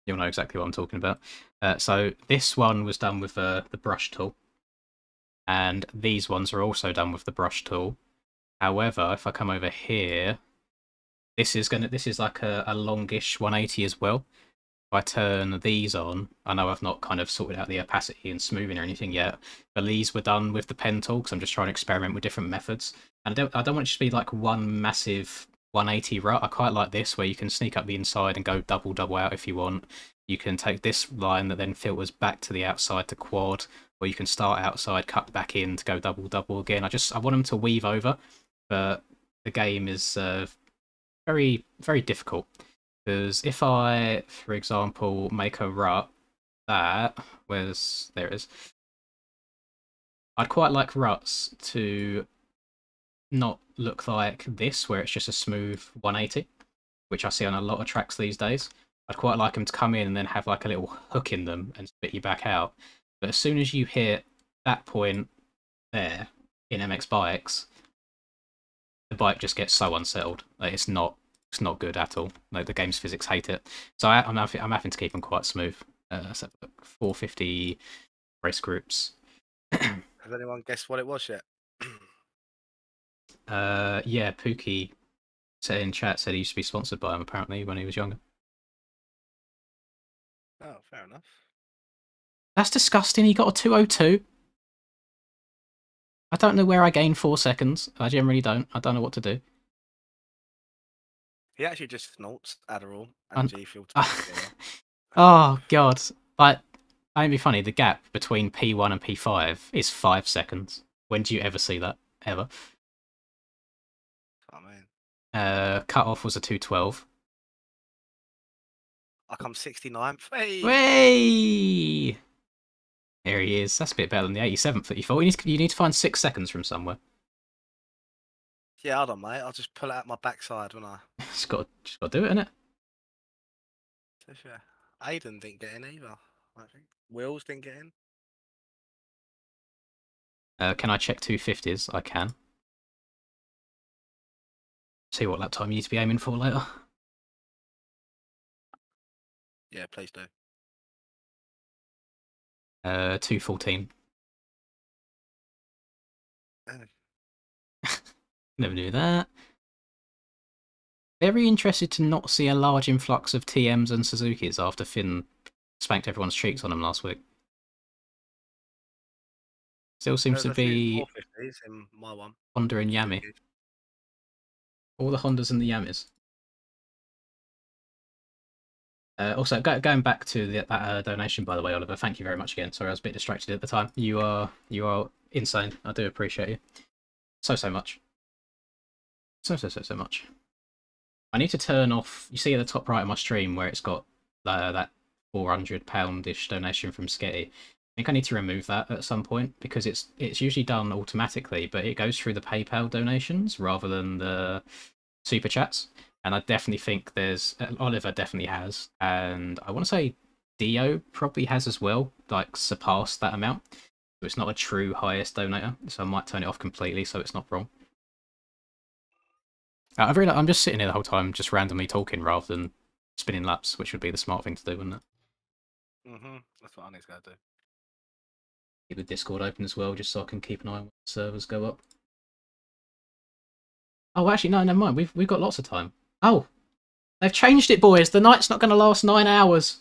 you'll know exactly what I'm talking about. So this one was done with the brush tool, and these ones are also done with the brush tool. However, if I come over here, this is like a longish 180 as well. If I turn these on, I know I've not kind of sorted out the opacity and smoothing or anything yet, but these were done with the pen tool because I'm just trying to experiment with different methods. And I don't want it to be like one massive 180 rut. I quite like this where you can sneak up the inside and go double out if you want. You can take this line that then filters back to the outside to quad, or you can start outside, cut back in to go double again. I want them to weave over, but the game is very, very difficult. Because if I, for example, make a rut there it is. I'd quite like ruts to not look like this, where it's just a smooth 180, which I see on a lot of tracks these days. I'd quite like them to come in and then have like a little hook in them and spit you back out. But as soon as you hit that point there in MX bikes, the bike just gets so unsettled. Like, it's not good at all. Like, the game's physics hate it. So I'm having to keep them quite smooth. 450 race groups. Has anyone guessed what it was yet? Yeah, Pookie said in chat he used to be sponsored by him apparently when he was younger. Oh, fair enough. That's disgusting. He got a 202. I don't know where I gained 4 seconds. I generally don't. I don't know what to do. He actually just snorts Adderall and G Fuel. Oh god! Like, that'd be funny. The gap between P1 and P5 is 5 seconds. When do you ever see that? Ever? I mean, cut off was a 212. I come 69th. Hey! Way! There he is. That's a bit better than the 87th that you thought. You need to find 6 seconds from somewhere. Yeah, hold on, mate. I'll just pull it out my backside when I. just got to do it, innit? Yeah. Aiden didn't get in either. I think Wills didn't get in. Can I check 250s? I can. See what lap time you need to be aiming for later. Yeah, please do. 214. Never knew that. Very interested to not see a large influx of TMs and Suzukis after Finn spanked everyone's cheeks on them last week. Still seems to be 450s in my one. Honda and Yami. All the Hondas and the Yamis. Also, going back to that donation, by the way, Oliver, thank you very much again. Sorry, I was a bit distracted at the time. You are insane. I do appreciate you so much. So much. I need to turn off. You see at the top right of my stream where it's got that £400-ish donation from Sketty. I think I need to remove that at some point because it's usually done automatically, but it goes through the PayPal donations rather than the super chats. And I definitely think Oliver definitely has, and I want to say Dio probably has as well, like surpassed that amount. So it's not a true highest donator, so I might turn it off completely so it's not wrong. I'm just sitting here the whole time, just randomly talking rather than spinning laps, which would be the smart thing to do, wouldn't it? That's what I need to go do. Keep the Discord open as well, just so I can keep an eye on when the servers go up. Oh, actually, no, never mind. We've got lots of time. Oh, they've changed it, boys. The night's not going to last 9 hours.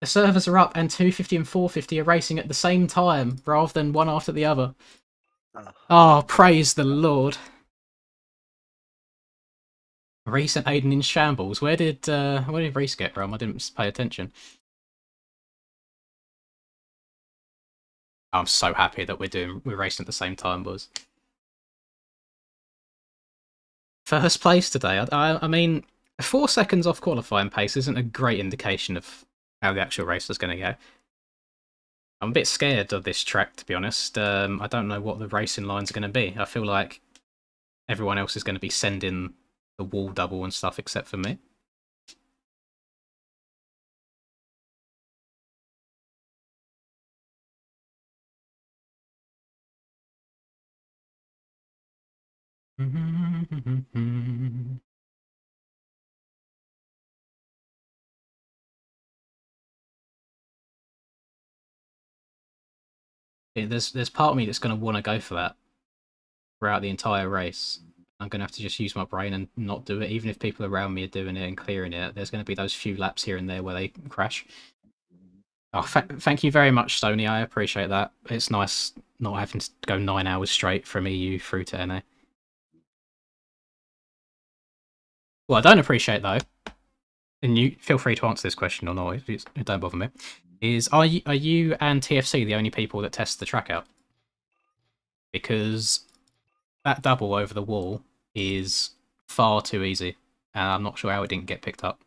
The servers are up, and 250 and 450 are racing at the same time, rather than one after the other. Oh, praise the Lord. Reese and Aiden in shambles. Where did Reese get from? I didn't pay attention. I'm so happy that we're racing at the same time, boys. First place today. I mean, 4 seconds off qualifying pace isn't a great indication of how the actual race is going to go. I'm a bit scared of this track, to be honest. I don't know what the racing lines are going to be. I feel like everyone else is going to be sending the wall double and stuff except for me. Yeah, there's part of me that's going to want to go for that throughout the entire race. I'm going to have to just use my brain and not do it, even if people around me are doing it and clearing it. There's going to be those few laps here and there where they crash. Oh, thank you very much, Sony. I appreciate that. It's nice not having to go 9 hours straight from EU through to NA. What I don't appreciate, though, and you feel free to answer this question or not, it don't bother me, is are you and TFC the only people that test the track out? Because that double over the wall is far too easy, and I'm not sure how it didn't get picked up.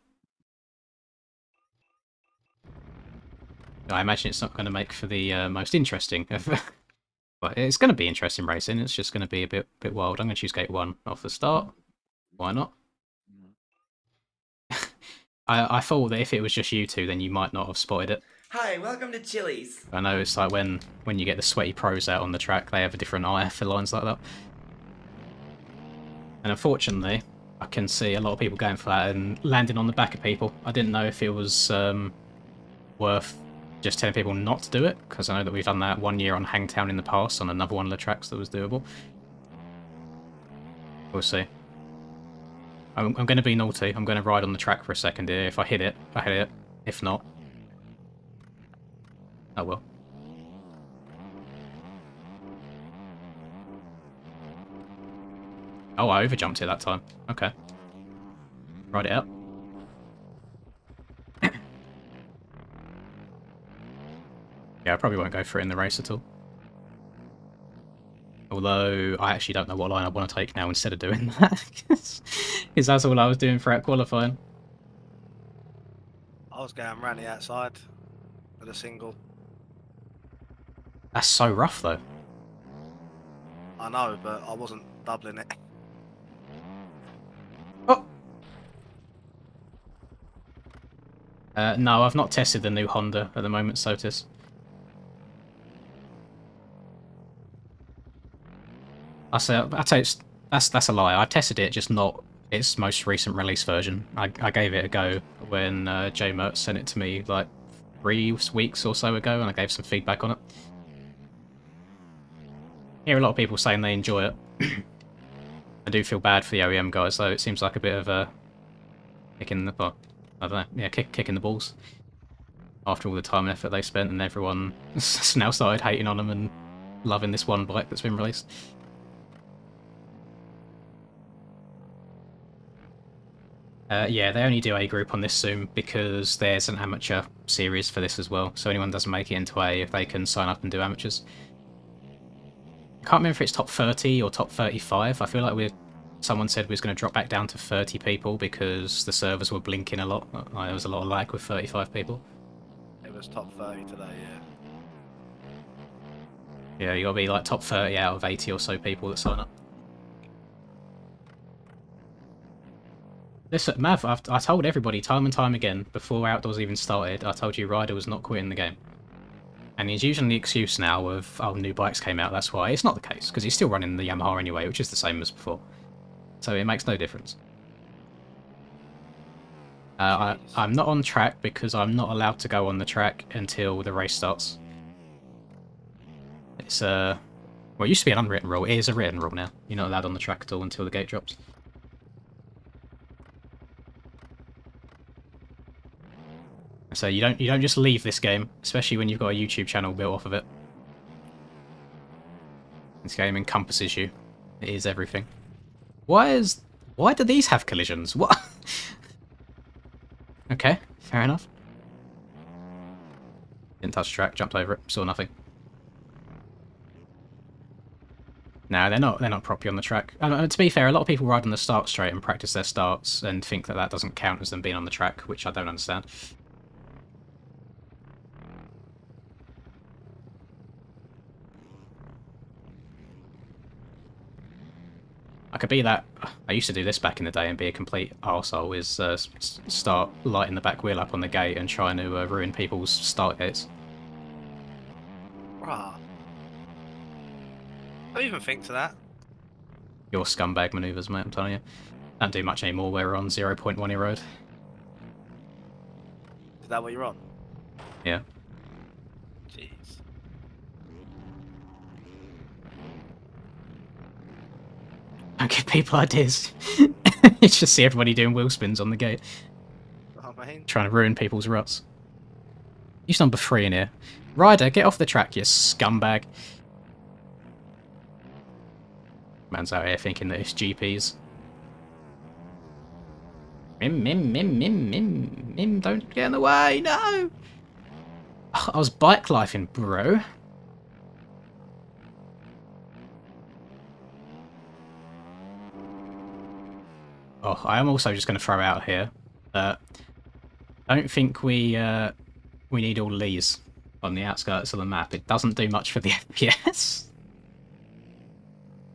I imagine it's not going to make for the most interesting, but it's going to be interesting racing. It's just going to be a bit wild. I'm going to choose gate 1 off the start. Why not? I thought that if it was just you two, then you might not have spotted it. Hi, welcome to Chili's. I know it's like when you get the sweaty pros out on the track, they have a different eye for lines like that. And unfortunately, I can see a lot of people going for that and landing on the back of people. I didn't know if it was worth just telling people not to do it, because I know that we've done that 1 year on Hangtown in the past on another one of the tracks that was doable. We'll see. I'm going to be naughty. I'm going to ride on the track for a second here. If I hit it, I hit it. If not, oh well. Oh, I overjumped it that time. Okay. Ride it out. Yeah, I probably won't go for it in the race at all. Although, I actually don't know what line I want to take now instead of doing that. Because that's all I was doing throughout qualifying. I was going round the outside with a single. That's so rough, though. I know, but I wasn't doubling it. Oh! No, I've not tested the new Honda at the moment, Sotis. I tell you, that's a lie. I've tested it, just not its most recent release version. I gave it a go when J Mert sent it to me like 3 weeks or so ago, and I gave some feedback on it. I hear a lot of people saying they enjoy it. I do feel bad for the OEM guys, though. It seems like a bit of a kick in the, well, I don't know, yeah, kick in the balls. After all the time and effort they spent, and everyone now started hating on them and loving this one bike that's been released. Yeah, they only do A group on this soon because there's an amateur series for this as well. So anyone doesn't make it into A, if they can sign up and do amateurs. I can't remember if it's top 30 or top 35. I feel like someone said we was going to drop back down to 30 people because the servers were blinking a lot. There was a lot of lag with 35 people. It was top 30 today, yeah. Yeah, you got to be like top 30 out of 80 or so people that sign up. Listen, Mav, I told everybody time and time again, before Outdoors even started, I told you Ryder was not quitting the game. And he's using the excuse now of, oh, new bikes came out, that's why. It's not the case, because he's still running the Yamaha anyway, which is the same as before. So it makes no difference. I'm not on track because I'm not allowed to go on the track until the race starts. It's, well, it used to be an unwritten rule. It is a written rule now. You're not allowed on the track at all until the gate drops. So you don't just leave this game, especially when you've got a YouTube channel built off of it. This game encompasses you. It is everything. Why do these have collisions? What? Okay, fair enough. Didn't touch the track, jumped over it, saw nothing. No, they're not properly on the track. To be fair, a lot of people ride on the start straight and practice their starts and think that that doesn't count as them being on the track, which I don't understand. could be that. I used to do this back in the day and be a complete arsehole, is start lighting the back wheel up on the gate and trying to ruin people's start gates. Bruh. Don't even think to that. Your scumbag manoeuvres, mate, I'm telling you. Don't do much anymore, we're on 0.1 road. Is that what you're on? Yeah. Jeez. Don't give people ideas. It's just see everybody doing wheel spins on the gate. Oh, man. Trying to ruin people's ruts. Use number 3 in here. Ryder, get off the track, you scumbag. Man's out here thinking that it's GPs. Mim, don't get in the way, no! Oh, I was bike lifing, bro. Oh, I am also just going to throw out here that I don't think we need all these on the outskirts of the map. It doesn't do much for the FPS.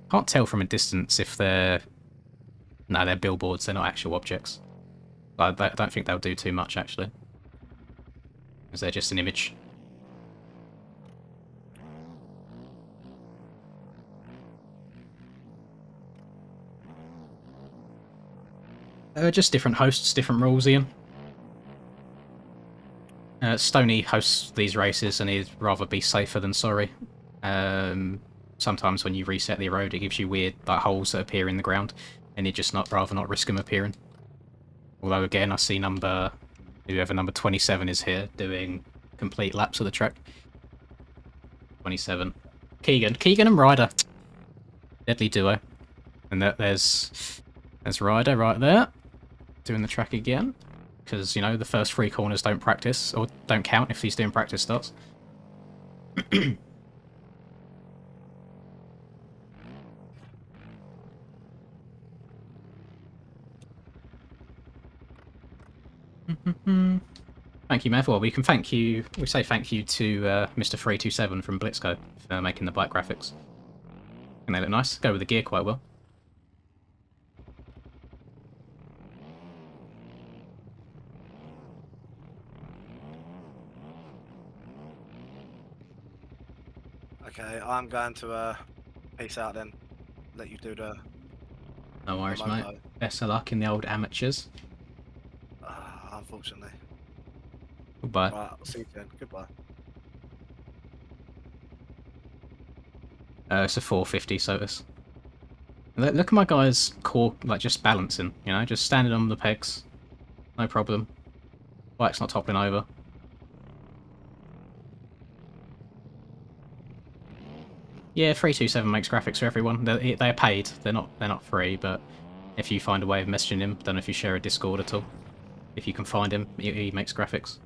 Can't tell from a distance if they're... No, they're billboards, they're not actual objects. I don't think they'll do too much, actually. Because they're just an image. Just different hosts, different rules, Ian. Stoney hosts these races and he'd rather be safer than sorry. Sometimes when you reset the road it gives you weird like holes that appear in the ground and you'd just rather not risk them appearing. Although again I see whoever number 27 is here doing complete laps of the track. 27. Keegan and Ryder. Deadly duo. And there's Ryder right there. Doing the track again. Because, you know, the first 3 corners don't practice, or don't count if he's doing practice starts. Thank you, Mev. Well, we say thank you to Mr. 327 from Blitzco for making the bike graphics. And they look nice. Go with the gear quite well. Okay, I'm going to peace out then. Let you do the... No worries, the mate. moto. Best of luck in the old amateurs. Unfortunately. Goodbye. Right, I'll see you then. Goodbye. It's a 450 Sotus. Look at my guy's core, like, just balancing, you know? Just standing on the pegs. No problem. Bike's not toppling over. Yeah, 327 makes graphics for everyone. They're paid. They're not free, but if you find a way of messaging him, don't know if you share a Discord at all. If you can find him, he makes graphics.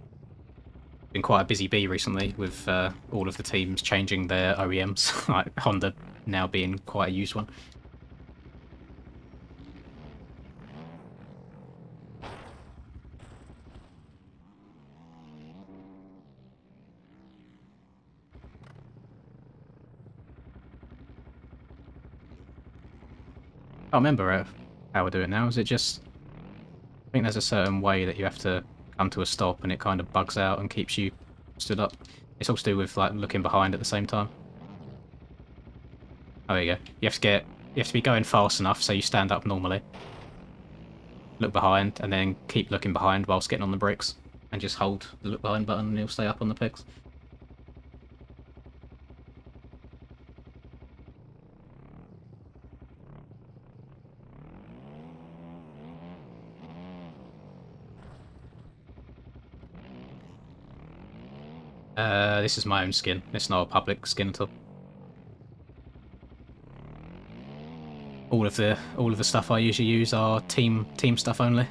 Been quite a busy bee recently with all of the teams changing their OEMs, like Honda now being quite a used one. I can't remember how we do it now. Is it just... I think there's a certain way that you have to come to a stop and it kind of bugs out and keeps you stood up. It's all to do with like looking behind at the same time. Oh, there you go. You have to be going fast enough so you stand up normally. Look behind and then keep looking behind whilst getting on the bricks. And just hold the look behind button and you'll stay up on the pegs. This is my own skin. It's not a public skin at all. All of the stuff I usually use are team stuff only.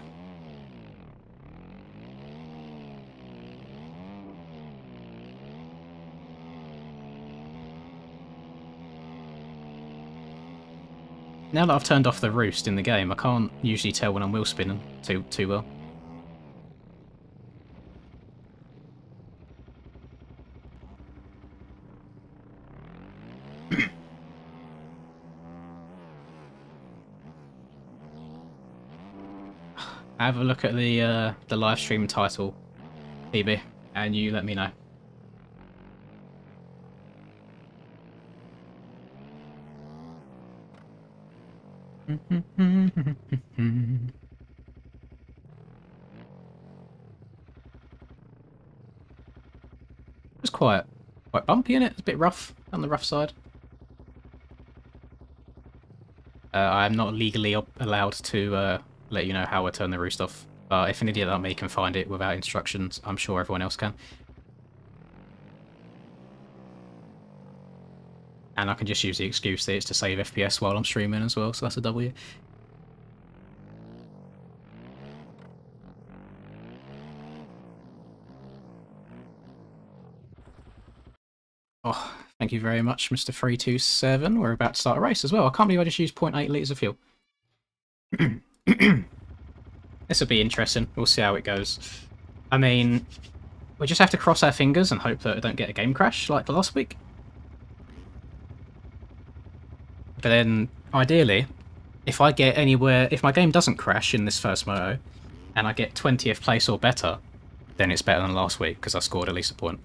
Now that I've turned off the roost in the game, I can't usually tell when I'm wheel spinning too well. Have a look at the live stream title, PB, and you let me know. It's quite bumpy in it. It's a bit rough on the rough side. I am not legally allowed to let you know how I turn the roost off. But if an idiot like me can find it without instructions, I'm sure everyone else can. And I can just use the excuse that it's to save FPS while I'm streaming as well, so that's a W. Oh, thank you very much, Mr. 327. We're about to start a race as well. I can't believe I just used 0.8 litres of fuel. This will be interesting. We'll see how it goes. I mean, we just have to cross our fingers and hope that I don't get a game crash like last week. But then, ideally, if I get anywhere, if my game doesn't crash in this first moto, and I get 20th place or better, then it's better than last week, because I scored at least a point.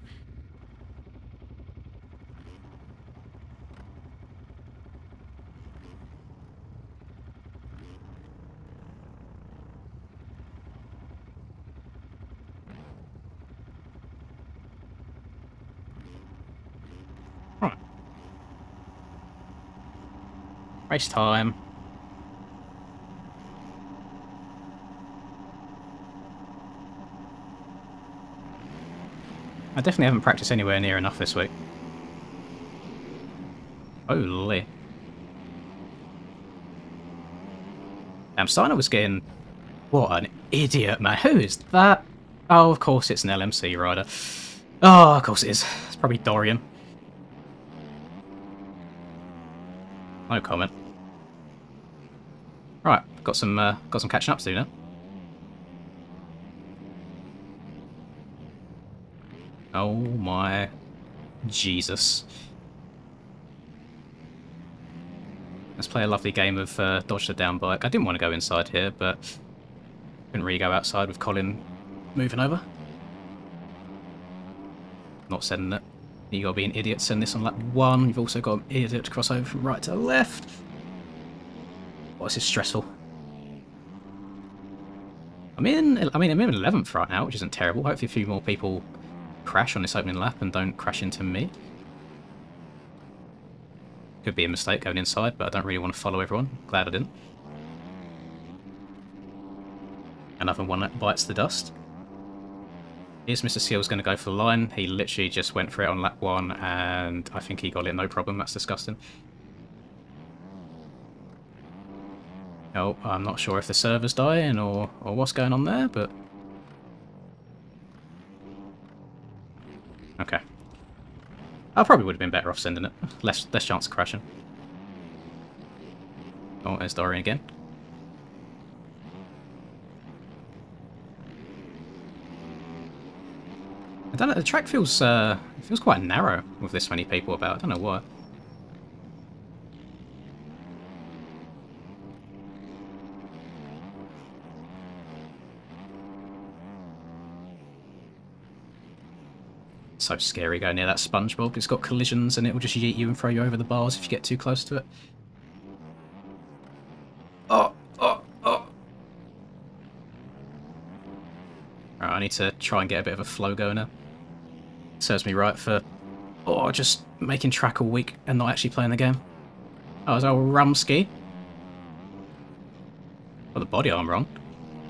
Right. Race time. I definitely haven't practiced anywhere near enough this week. Holy. Steiner was getting... What an idiot, man. Who is that? Oh, of course it's an LMC rider. Oh, of course it is. It's probably Dorian. No comment. Right, got some catching up to do now. Oh my Jesus. Let's play a lovely game of dodge the down bike. I didn't want to go inside here, but couldn't really go outside with Colin moving over. Not sending it. You gotta be an idiot to send this on lap 1. You've also got an idiot to cross over from right to left. Oh, this is stressful. I'm in 11th right now, which isn't terrible. Hopefully a few more people crash on this opening lap and don't crash into me. Could be a mistake going inside, but I don't really want to follow everyone. Glad I didn't. Another one that bites the dust. Here's Mr. Seal's going to go for the line. He literally just went for it on lap 1, and I think he got it no problem. That's disgusting. Oh, I'm not sure if the server's dying or what's going on there, but... Okay. I probably would have been better off sending it. Less chance of crashing. Oh, there's Dorian again. I don't know, the track feels quite narrow with this many people about. I don't know why. So scary going near that SpongeBob. It's got collisions and it will just yeet you and throw you over the bars if you get too close to it. Oh! Right, I need to try and get a bit of a flow going now. Serves me right for just making track all week and not actually playing the game. Oh, is that Rumsky? Got the body armor on.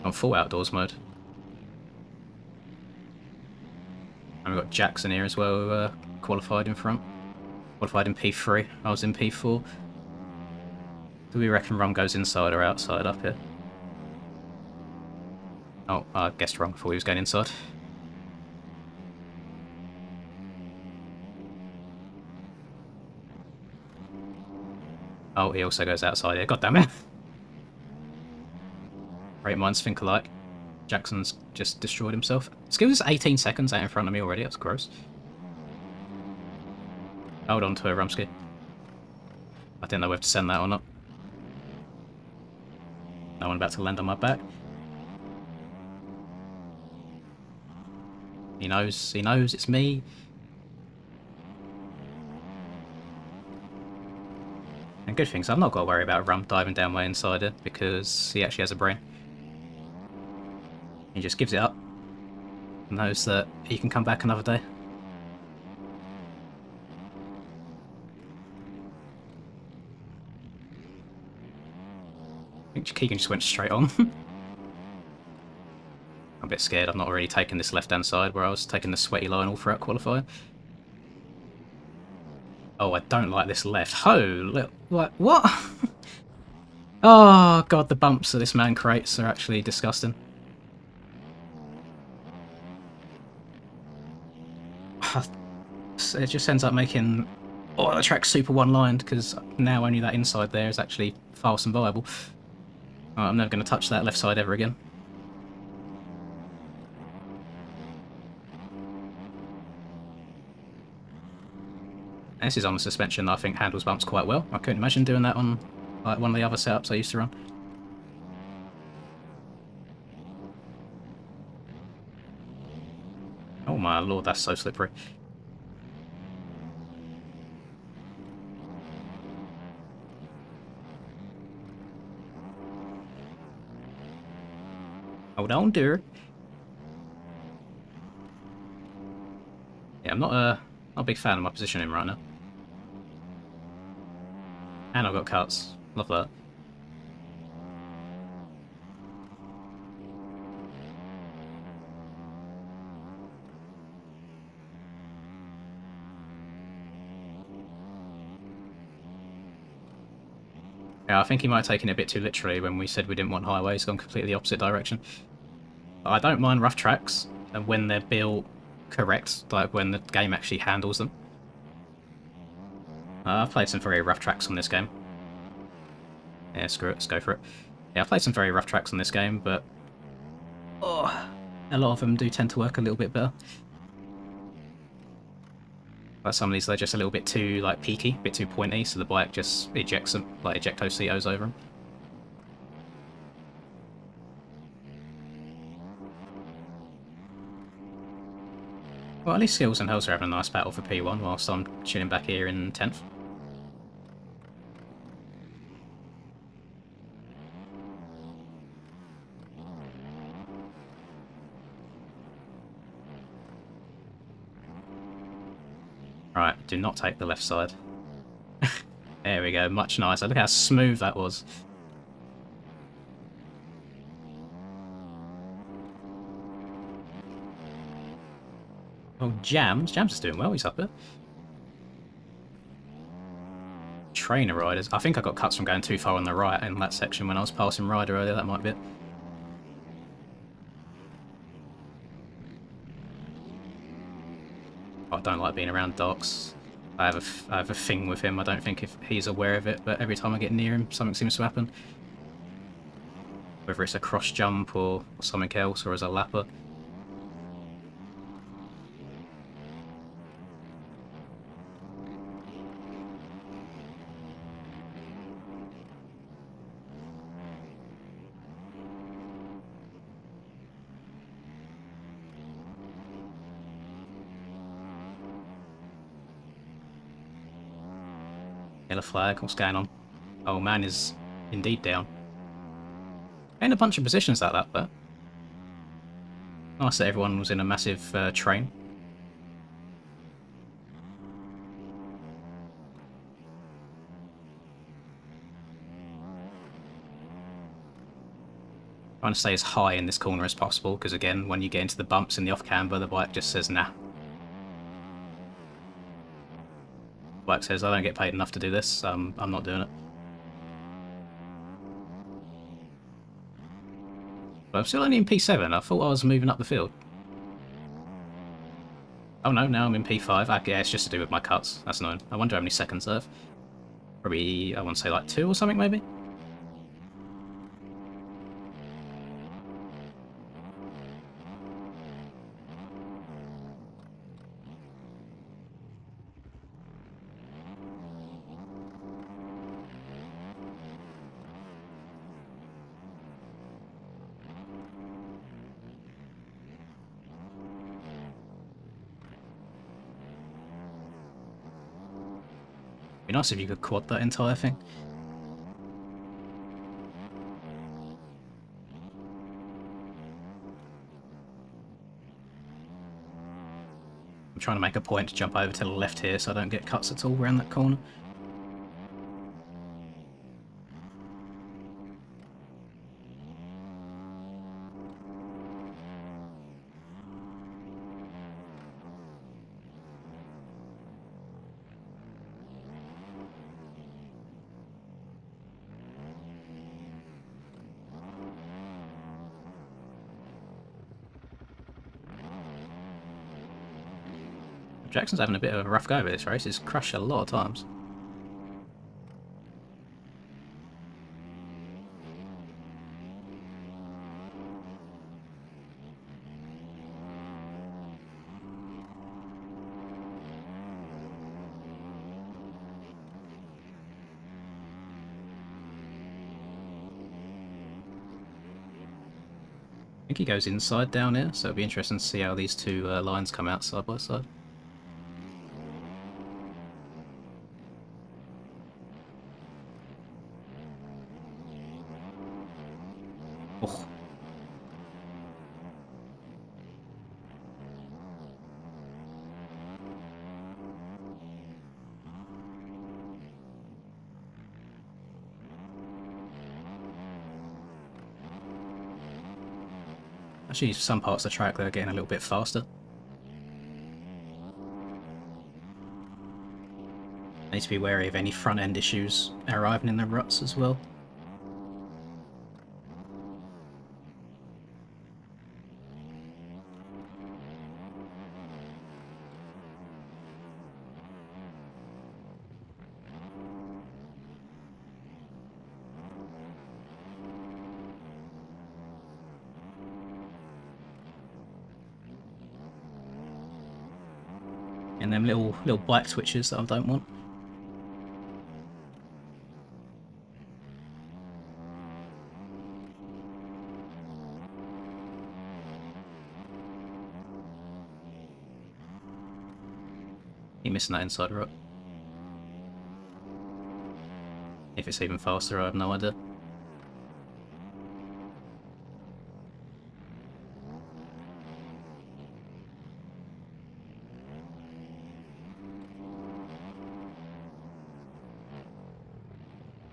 I'm full outdoors mode. And we've got Jackson here as well, who qualified in front. Qualified in P3. I was in P4. Do we reckon Rum goes inside or outside up here? Oh, I guessed wrong before he was going inside. Oh, he also goes outside here. God damn it. Great minds think alike. Jackson's just destroyed himself. Skills is 18 seconds out in front of me already. That's gross. Hold on to it, Rumsky. I didn't know whether to send that or not. No one about to land on my back. He knows it's me. And good things, I've not got to worry about Rump diving down my insider because he actually has a brain. He just gives it up. Knows that he can come back another day. I think Keegan just went straight on. I'm a bit scared. I've not really taken this left-hand side where I was taking the sweaty line all throughout qualifying. Oh, I don't like this left. What? Oh, God, the bumps that this man creates are actually disgusting. It just ends up making the track super one-lined because now only that inside there is actually fast and viable. Oh, I'm never going to touch that left side ever again. This is on a suspension that I think handles bumps quite well. I couldn't imagine doing that on like one of the other setups I used to run. Oh my lord, that's so slippery. Hold on, dear. Yeah, I'm not a big fan of my positioning right now. And I've got cuts. Love that. Yeah, I think he might have taken it a bit too literally when we said we didn't want highways, gone completely opposite direction. But I don't mind rough tracks, and when they're built correct, like when the game actually handles them. I've played some very rough tracks on this game. Yeah, screw it, let's go for it. Yeah, I've played some very rough tracks on this game, but a lot of them do tend to work a little bit better. Like some of these, they're just a little bit too like peaky, a bit too pointy, so the bike just ejects them, like ejecto-cetos over them. Well, at least Skills and Hills are having a nice battle for P1 whilst I'm chilling back here in 10th. Right, do not take the left side. There we go, much nicer. Look how smooth that was. Oh, Jams is doing well, he's up there. Trainer riders. I think I got cuts from going too far on the right in that section when I was passing Ryder earlier, that might be it. I don't like being around Docs. I have a thing with him. I don't think if he's aware of it, but every time I get near him, something seems to happen. Whether it's a cross jump or something else, or as a lapper. Yellow flag, what's going on? Oh, man is indeed down. And a bunch of positions like that, but nice that everyone was in a massive train. Trying to stay as high in this corner as possible, because again, when you get into the bumps in the off-camber, the bike just says nah. The bike says, I don't get paid enough to do this, I'm not doing it. But I'm still only in P7, I thought I was moving up the field. Oh no, now I'm in P5. Yeah, it's just to do with my cuts, that's annoying. I wonder how many seconds I have. Probably, I want to say like 2 or something maybe? Be nice if you could quad that entire thing. I'm trying to make a point to jump over to the left here so I don't get cuts at all around that corner. Jackson's having a bit of a rough go with this race. He's crushed a lot of times. I think he goes inside down here, so it'll be interesting to see how these two lines come out side by side. Oh. Actually, some parts of the track they're getting a little bit faster. Need to be wary of any front end issues arriving in the ruts as well. And them little bike switches that I don't want. You're missing that inside rut. If it's even faster, I have no idea.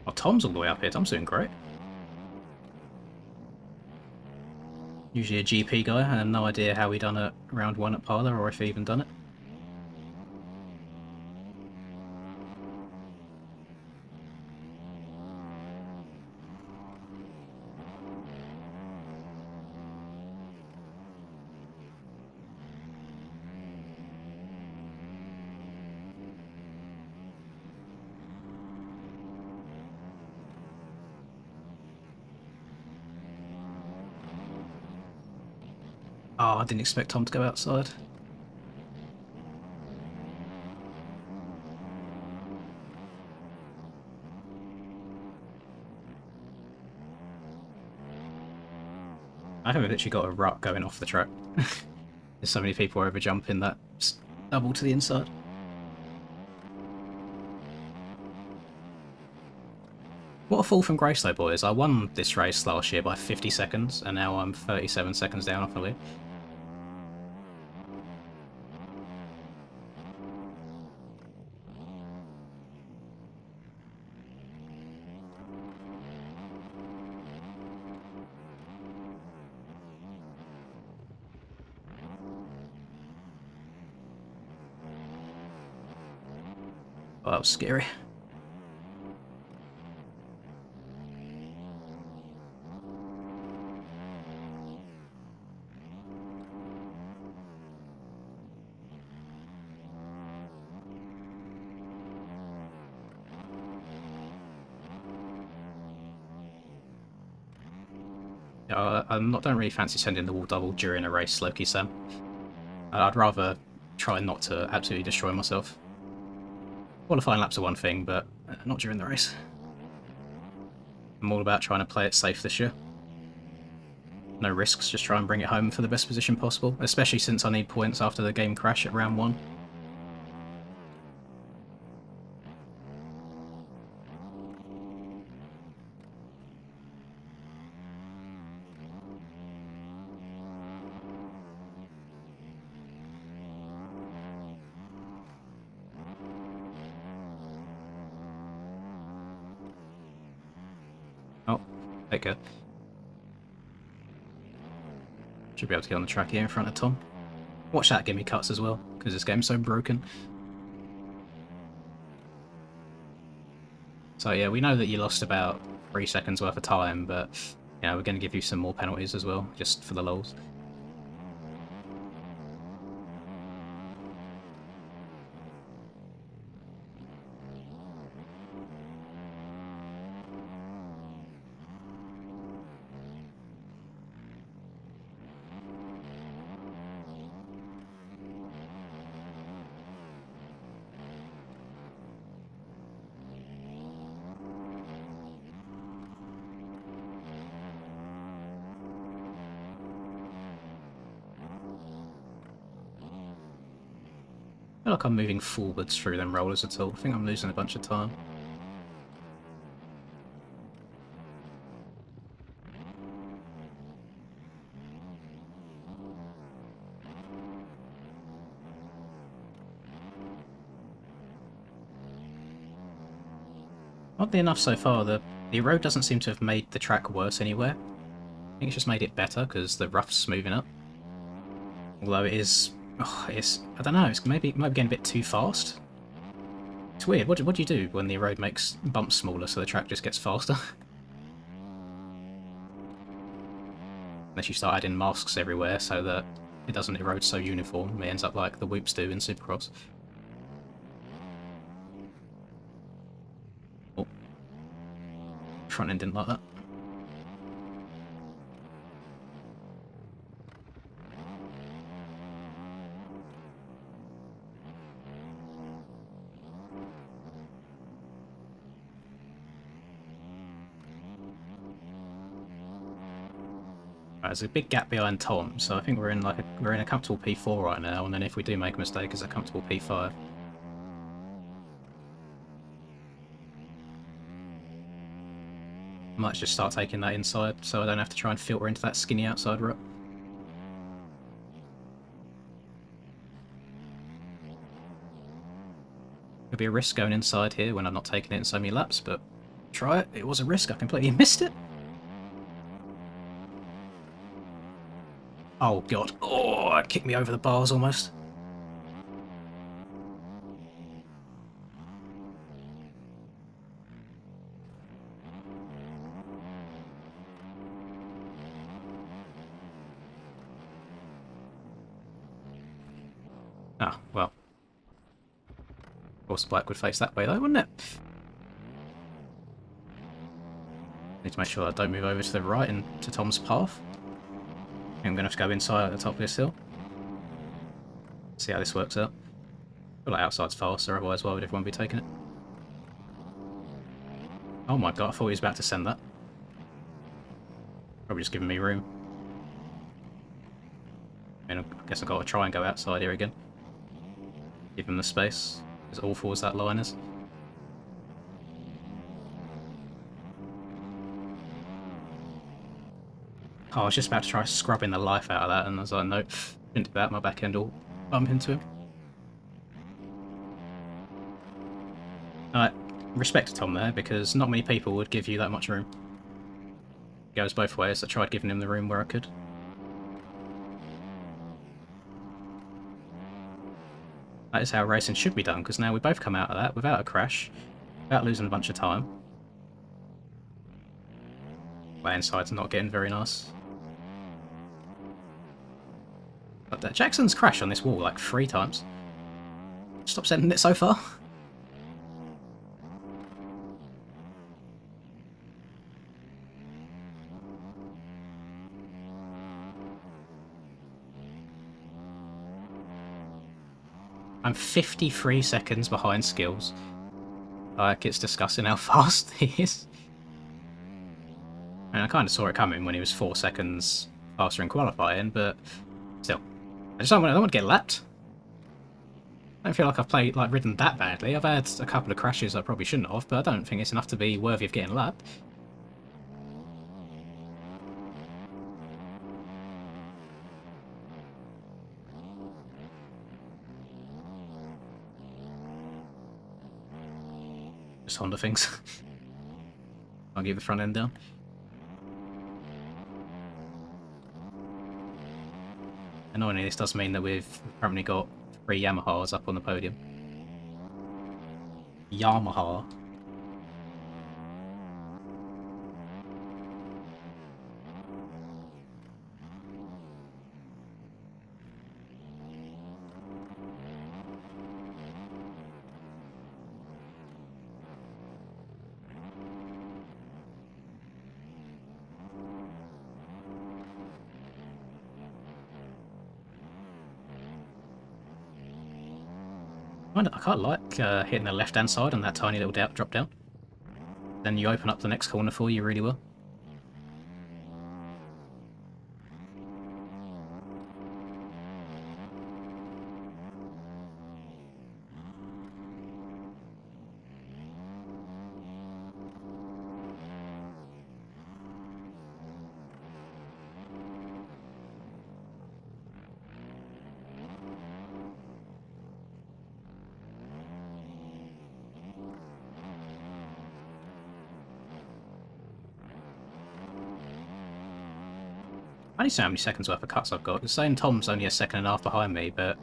Oh, Tom's all the way up here. Tom's doing great. Usually a GP guy. I have no idea how he done it round one at Parlour, or if he even done it. Oh, I didn't expect Tom to go outside. I haven't literally got a rut going off the track. There's so many people over jumping that double to the inside. What a fall from grace though, boys. I won this race last year by 50 seconds, and now I'm 37 seconds down off the lead. Oh, that was scary. Don't really fancy sending the wall double during a race, Loki Sam. I'd rather try not to absolutely destroy myself. Qualifying laps are one thing, but not during the race. I'm all about trying to play it safe this year. No risks, just try and bring it home for the best position possible, especially since I need points after the game crash at round 1. Take care. Should be able to get on the track here in front of Tom. Watch that give me cuts as well, because this game's so broken. So yeah, we know that you lost about 3 seconds worth of time, but yeah, we're going to give you some more penalties as well, just for the lulz. I feel like I'm moving forwards through them rollers at all. I think I'm losing a bunch of time. Oddly enough, so far, the road doesn't seem to have made the track worse anywhere. I think it's just made it better, because the rough's moving up. Although it is... Oh, I don't know, it might be getting a bit too fast. It's weird. What do you do when the road makes bumps smaller so the track just gets faster? Unless you start adding masks everywhere so that it doesn't erode so uniform. It ends up like the whoops do in Supercross. Oh. Front end didn't like that. There's a big gap behind Tom, so I think we're in a comfortable P4 right now, and then if we do make a mistake, it's a comfortable P5. Might just start taking that inside, so I don't have to try and filter into that skinny outside rut. Could be a risk going inside here when I'm not taking it in so many laps, but try it. It was a risk. I completely missed it. Oh god. Oh, it kicked me over the bars almost. Ah, well. Of course Black would face that way though, wouldn't it? Need to make sure I don't move over to the right into Tom's path. I'm going to have to go inside at the top of this hill. See how this works out. I feel like outside's faster, otherwise why would everyone be taking it? Oh my god, I thought he was about to send that. Probably just giving me room. And I guess I've got to try and go outside here again. Give him the space, as awful as that line is. Oh, I was just about to try scrubbing the life out of that, and I was like, nope, didn't do that, my back end will bump into him. Alright, respect to Tom there, because not many people would give you that much room. It goes both ways. I tried giving him the room where I could. That is how racing should be done, because now we both come out of that without a crash, without losing a bunch of time. My inside's not getting very nice. But Jackson's crashed on this wall like 3 times. Stop sending it so far. I'm 53 seconds behind Skills. Like, it's disgusting how fast he is. And I kind of saw it coming when he was 4 seconds faster in qualifying, but still. I don't want to get lapped. I don't feel like I've ridden that badly. I've had a couple of crashes I probably shouldn't have, but I don't think it's enough to be worthy of getting lapped. Just Honda things. I'll get the front end down. Annoyingly, this does mean that we've currently got 3 Yamahas up on the podium. Yamaha. I quite like hitting the left-hand side on that tiny little drop down. Then you open up the next corner for you really well. I need to know how many seconds worth of cuts I've got. It's saying Tom's only a second and a half behind me, but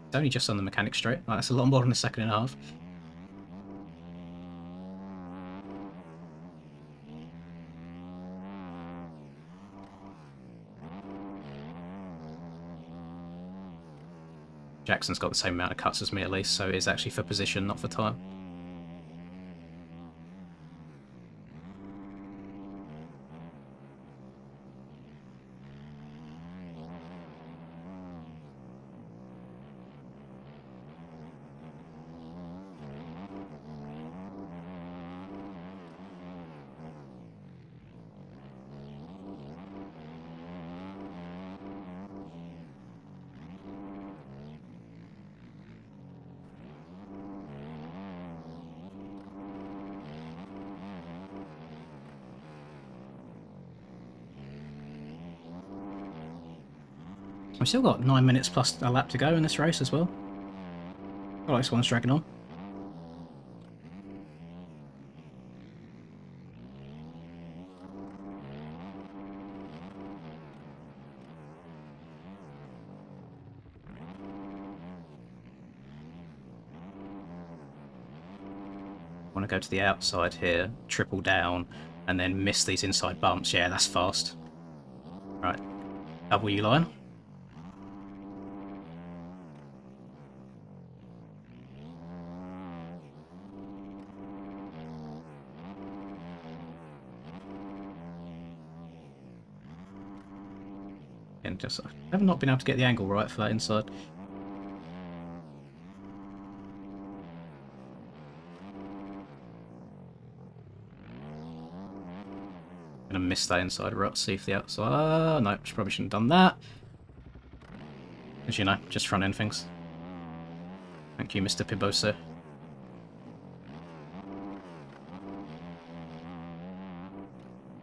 it's only just on the mechanic straight. Like, that's a lot more than a second and a half. Jackson's got the same amount of cuts as me at least, so it is actually for position, not for time. We've still got 9 minutes plus a lap to go in this race as well. I like this one's dragging on. I want to go to the outside here, triple down, and then miss these inside bumps. Yeah, that's fast. Right, double U-line. And just I've not been able to get the angle right for that inside. Gonna miss that inside rut, see if the outside. No, probably shouldn't have done that. As you know, just front end things. Thank you, Mr. Piboso.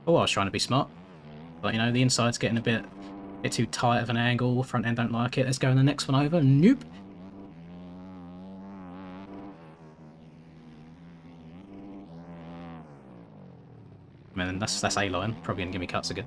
Oh, I was trying to be smart. But you know, the inside's getting a bit too tight of an angle, front end don't like it. Let's go in the next one over. Nope. I mean, that's A-line. Probably gonna give me cuts again.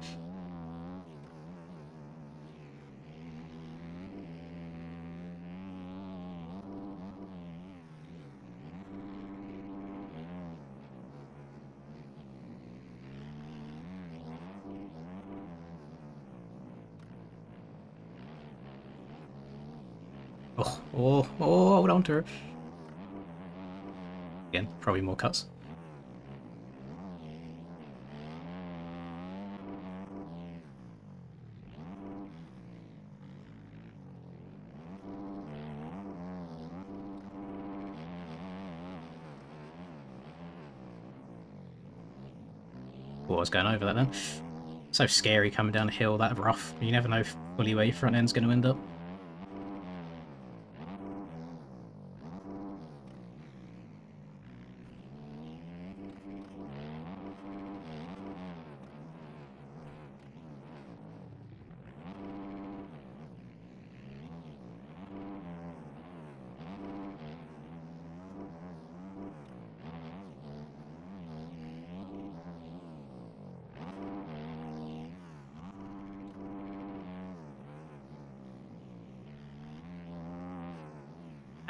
Oh, hold on to her. Again, probably more cuts. Oh, I was going over that then. So scary coming down a hill, that rough. You never know fully where your front end's going to end up.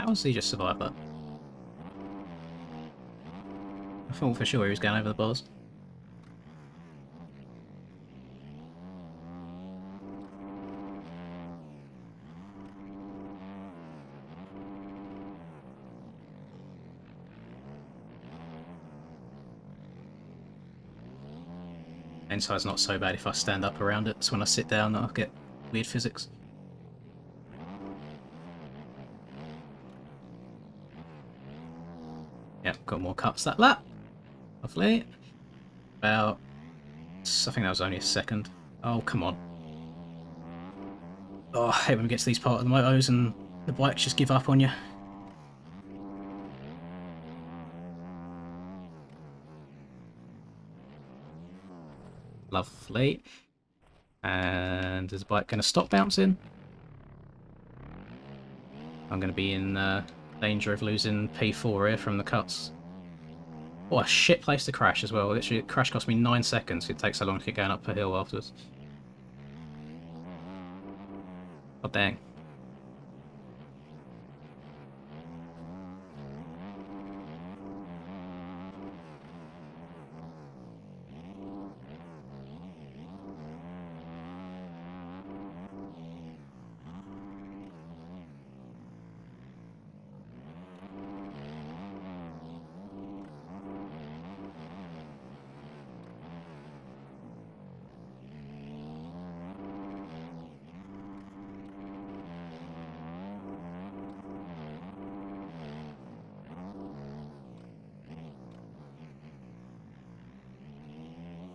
How has he just survived that? I thought for sure he was going over the bars. Inside's not so bad if I stand up around it. It's when I sit down that I'll get weird physics. Yep, got more cuts that lap. Lovely. About... I think that was only a second. Oh, come on. Oh, I hate when we get to these part of the motos and the bikes just give up on you. Lovely. And is the bike going to stop bouncing? I'm going to be in danger of losing P4 here from the cuts. Oh, a shit place to crash as well. Literally, the crash cost me 9 seconds. It takes so long to get going up a hill afterwards. Oh, dang.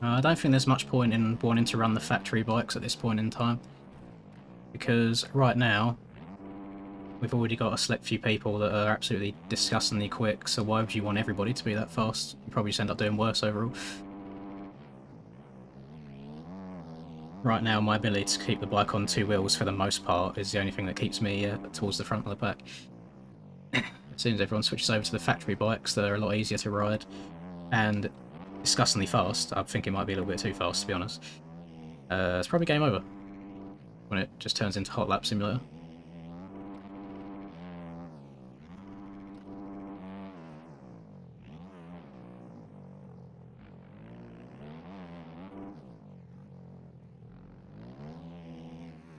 I don't think there's much point in wanting to run the factory bikes at this point in time, because right now we've already got a select few people that are absolutely disgustingly quick, so why would you want everybody to be that fast? You probably just end up doing worse overall. Right now my ability to keep the bike on 2 wheels for the most part is the only thing that keeps me towards the front of the pack. As soon as everyone switches over to the factory bikes, they're a lot easier to ride and disgustingly fast. I think it might be a little bit too fast, to be honest. It's probably game over when it just turns into Hot Lap Simulator.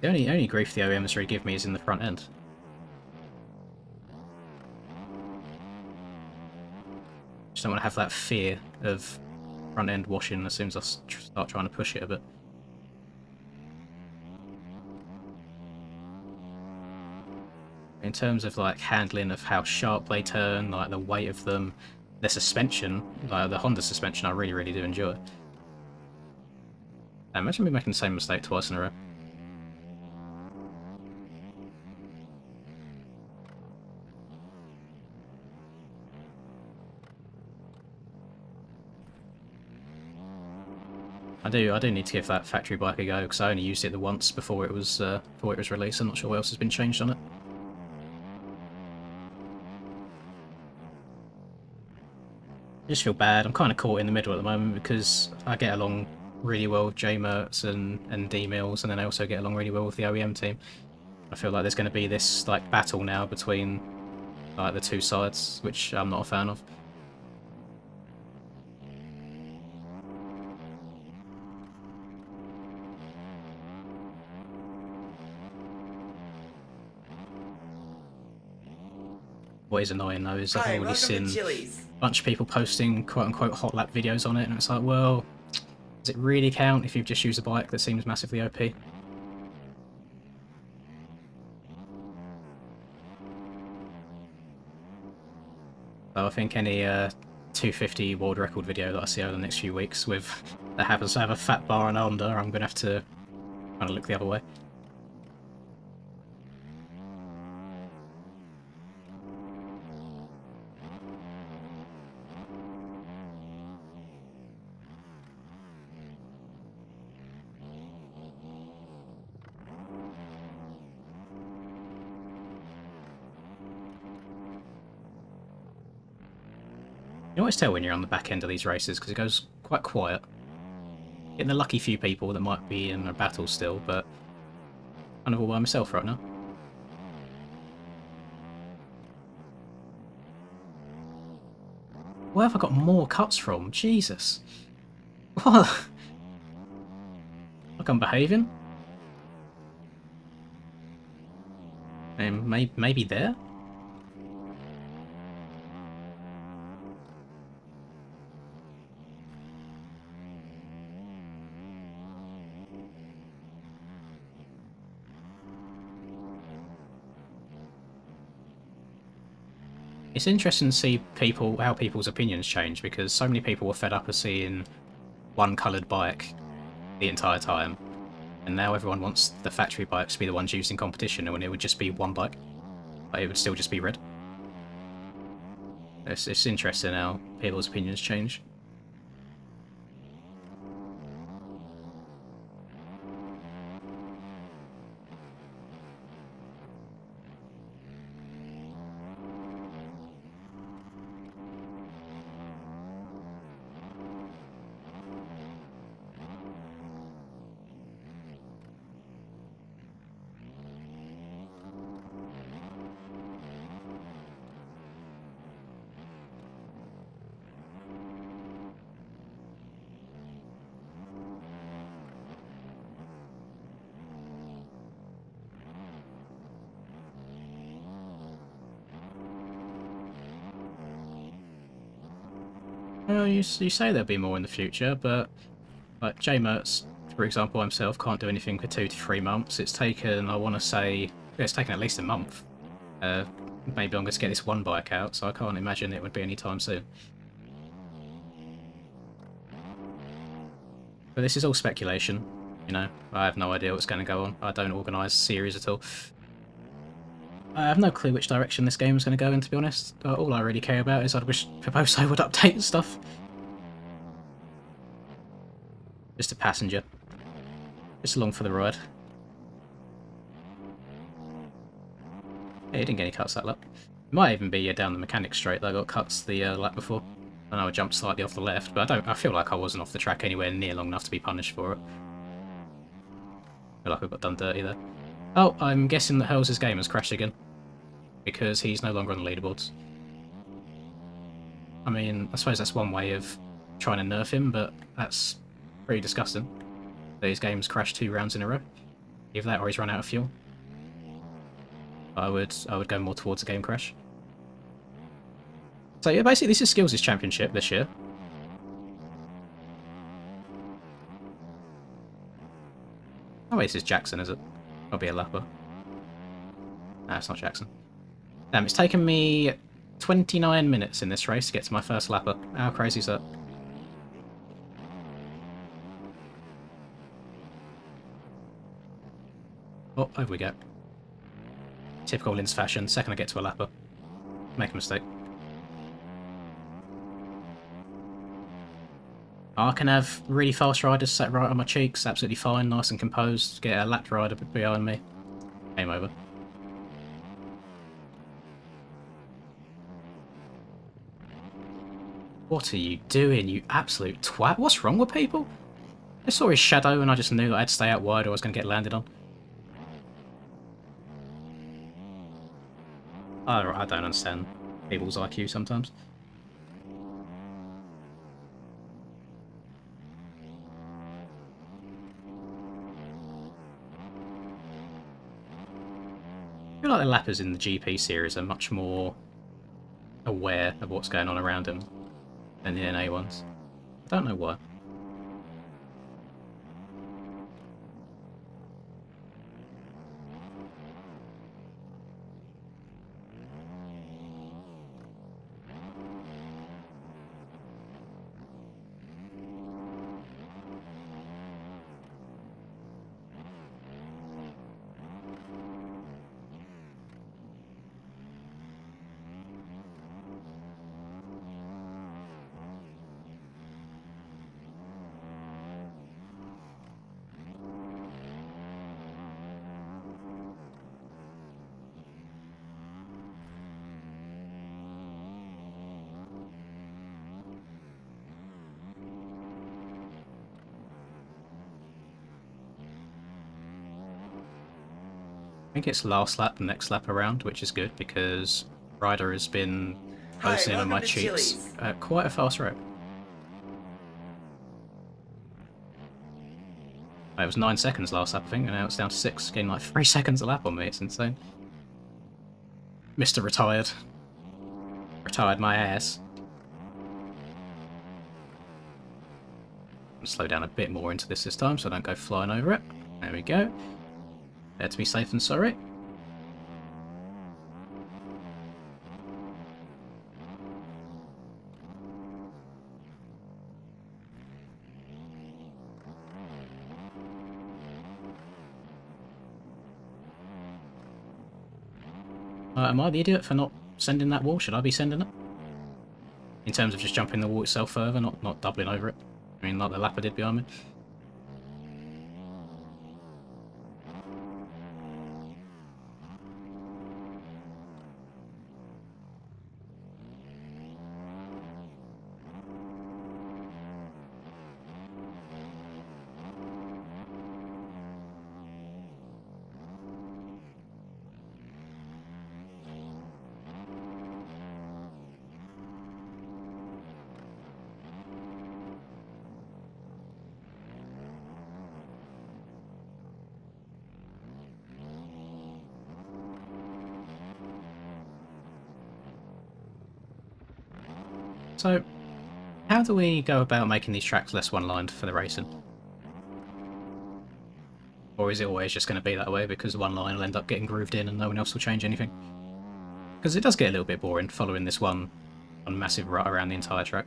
The only grief the OEMs really give me is in the front end. Just don't want to have that fear of front end washing as soon as I start trying to push it a bit. In terms of like handling of how sharp they turn, like the weight of them, the suspension, like the Honda suspension, I really do enjoy. Imagine me making the same mistake twice in a row. I do need to give that factory bike a go because I only used it the once before it was released. I'm not sure what else has been changed on it. I just feel bad. I'm kind of caught in the middle at the moment because I get along really well with J-Mertz and D-Mills, and then I also get along really well with the OEM team. I feel like there's going to be this like battle now between like the two sides, which I'm not a fan of. What is annoying though is I've already seen a bunch of people posting quote-unquote hot lap videos on it, and it's like, well, does it really count if you've just used a bike that seems massively OP? So I think any 250 world record video that I see over the next few weeks that happens to have a fat bar and under, I'm going to have to kind of look the other way. You always tell when you're on the back end of these races because it goes quite quiet. Getting the lucky few people that might be in a battle still, but I'm kind of all by myself right now. Where have I got more cuts from? Jesus. What? Like I'm behaving? And maybe there? It's interesting to see how people's opinions change, because so many people were fed up of seeing one coloured bike the entire time, and now everyone wants the factory bikes to be the ones used in competition, and when it would just be one bike, but it would still just be red. It's interesting how people's opinions change. Well, you say there'll be more in the future, but like J Mertz, for example, himself can't do anything for 2 to 3 months. It's taken, I want to say, it's taken at least a month. Maybe longer to get this one bike out, so I can't imagine it would be any time soon. But this is all speculation, you know. I have no idea what's going to go on. I don't organise series at all. I have no clue which direction this game is going to go in, to be honest. All I really care about is I wish Proposo would update stuff. Just a passenger. Just along for the ride. Yeah, he didn't get any cuts that lap. It might even be down the mechanic straight that I got cuts the lap before. I know I jumped slightly off the left, but I feel like I wasn't off the track anywhere near long enough to be punished for it. I feel like I got done dirty there. Oh, I'm guessing that Hurls' game has crashed again, because he's no longer on the leaderboards. I mean, I suppose that's one way of trying to nerf him, but that's pretty disgusting that his game's crashed 2 rounds in a row. Either that or he's run out of fuel. I would go more towards a game crash. So yeah, basically this is Skills' championship this year. Oh wait, this is Jackson, is it? I'll be a lapper. No, it's not Jackson. Damn, it's taken me 29 minutes in this race to get to my first lapper. How crazy is that? Oh, over we go. Typical Linz fashion, second I get to a lapper. Make a mistake. I can have really fast riders sat right on my cheeks, absolutely fine, nice and composed. Get a lapped rider behind me. Game over. What are you doing, you absolute twat? What's wrong with people? I saw his shadow and I just knew that I had to stay out wide or I was going to get landed on. I don't understand people's IQ sometimes. I feel like the lappers in the GP series are much more aware of what's going on around them than the NA ones. I don't know why. I think it's last lap, the next lap around, which is good because Ryder has been closing in on my welcome to cheeks Chili's. at quite a fast rate. It was 9 seconds last lap, I think, and now it's down to 6, getting like 3 seconds a lap on me. It's insane. Mr. Retired. Retired my ass. Slow down a bit more into this time so I don't go flying over it. There we go. There to be safe and sorry. Am I the idiot for not sending that wall? Should I be sending it? In terms of just jumping the wall itself further, not doubling over it. I mean, like the lapper did behind me. So, how do we go about making these tracks less one-lined for the racing? Or is it always just going to be that way because one line will end up getting grooved in and no one else will change anything? Because it does get a little bit boring following this one massive rut around the entire track.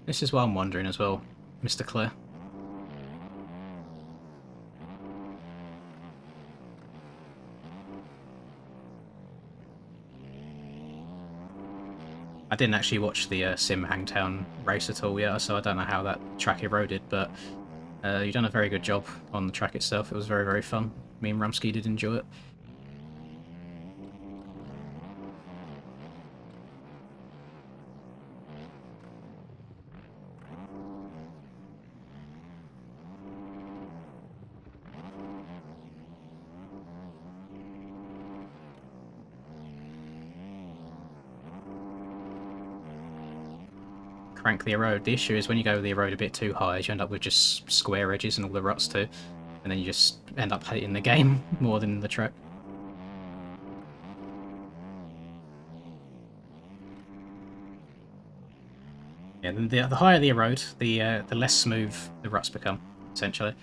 This is what I'm wondering as well, Mr. Clare. I didn't actually watch the Sim Hangtown race at all yet, so I don't know how that track eroded, but you've done a very good job on the track itself. It was very, very fun. Me and Rumsky did enjoy it. Crank the erode. The issue is when you go the erode a bit too high, you end up with just square edges and all the ruts too, and then you just end up hating the game more than the track. Yeah, the higher the erode, the less smooth the ruts become, essentially.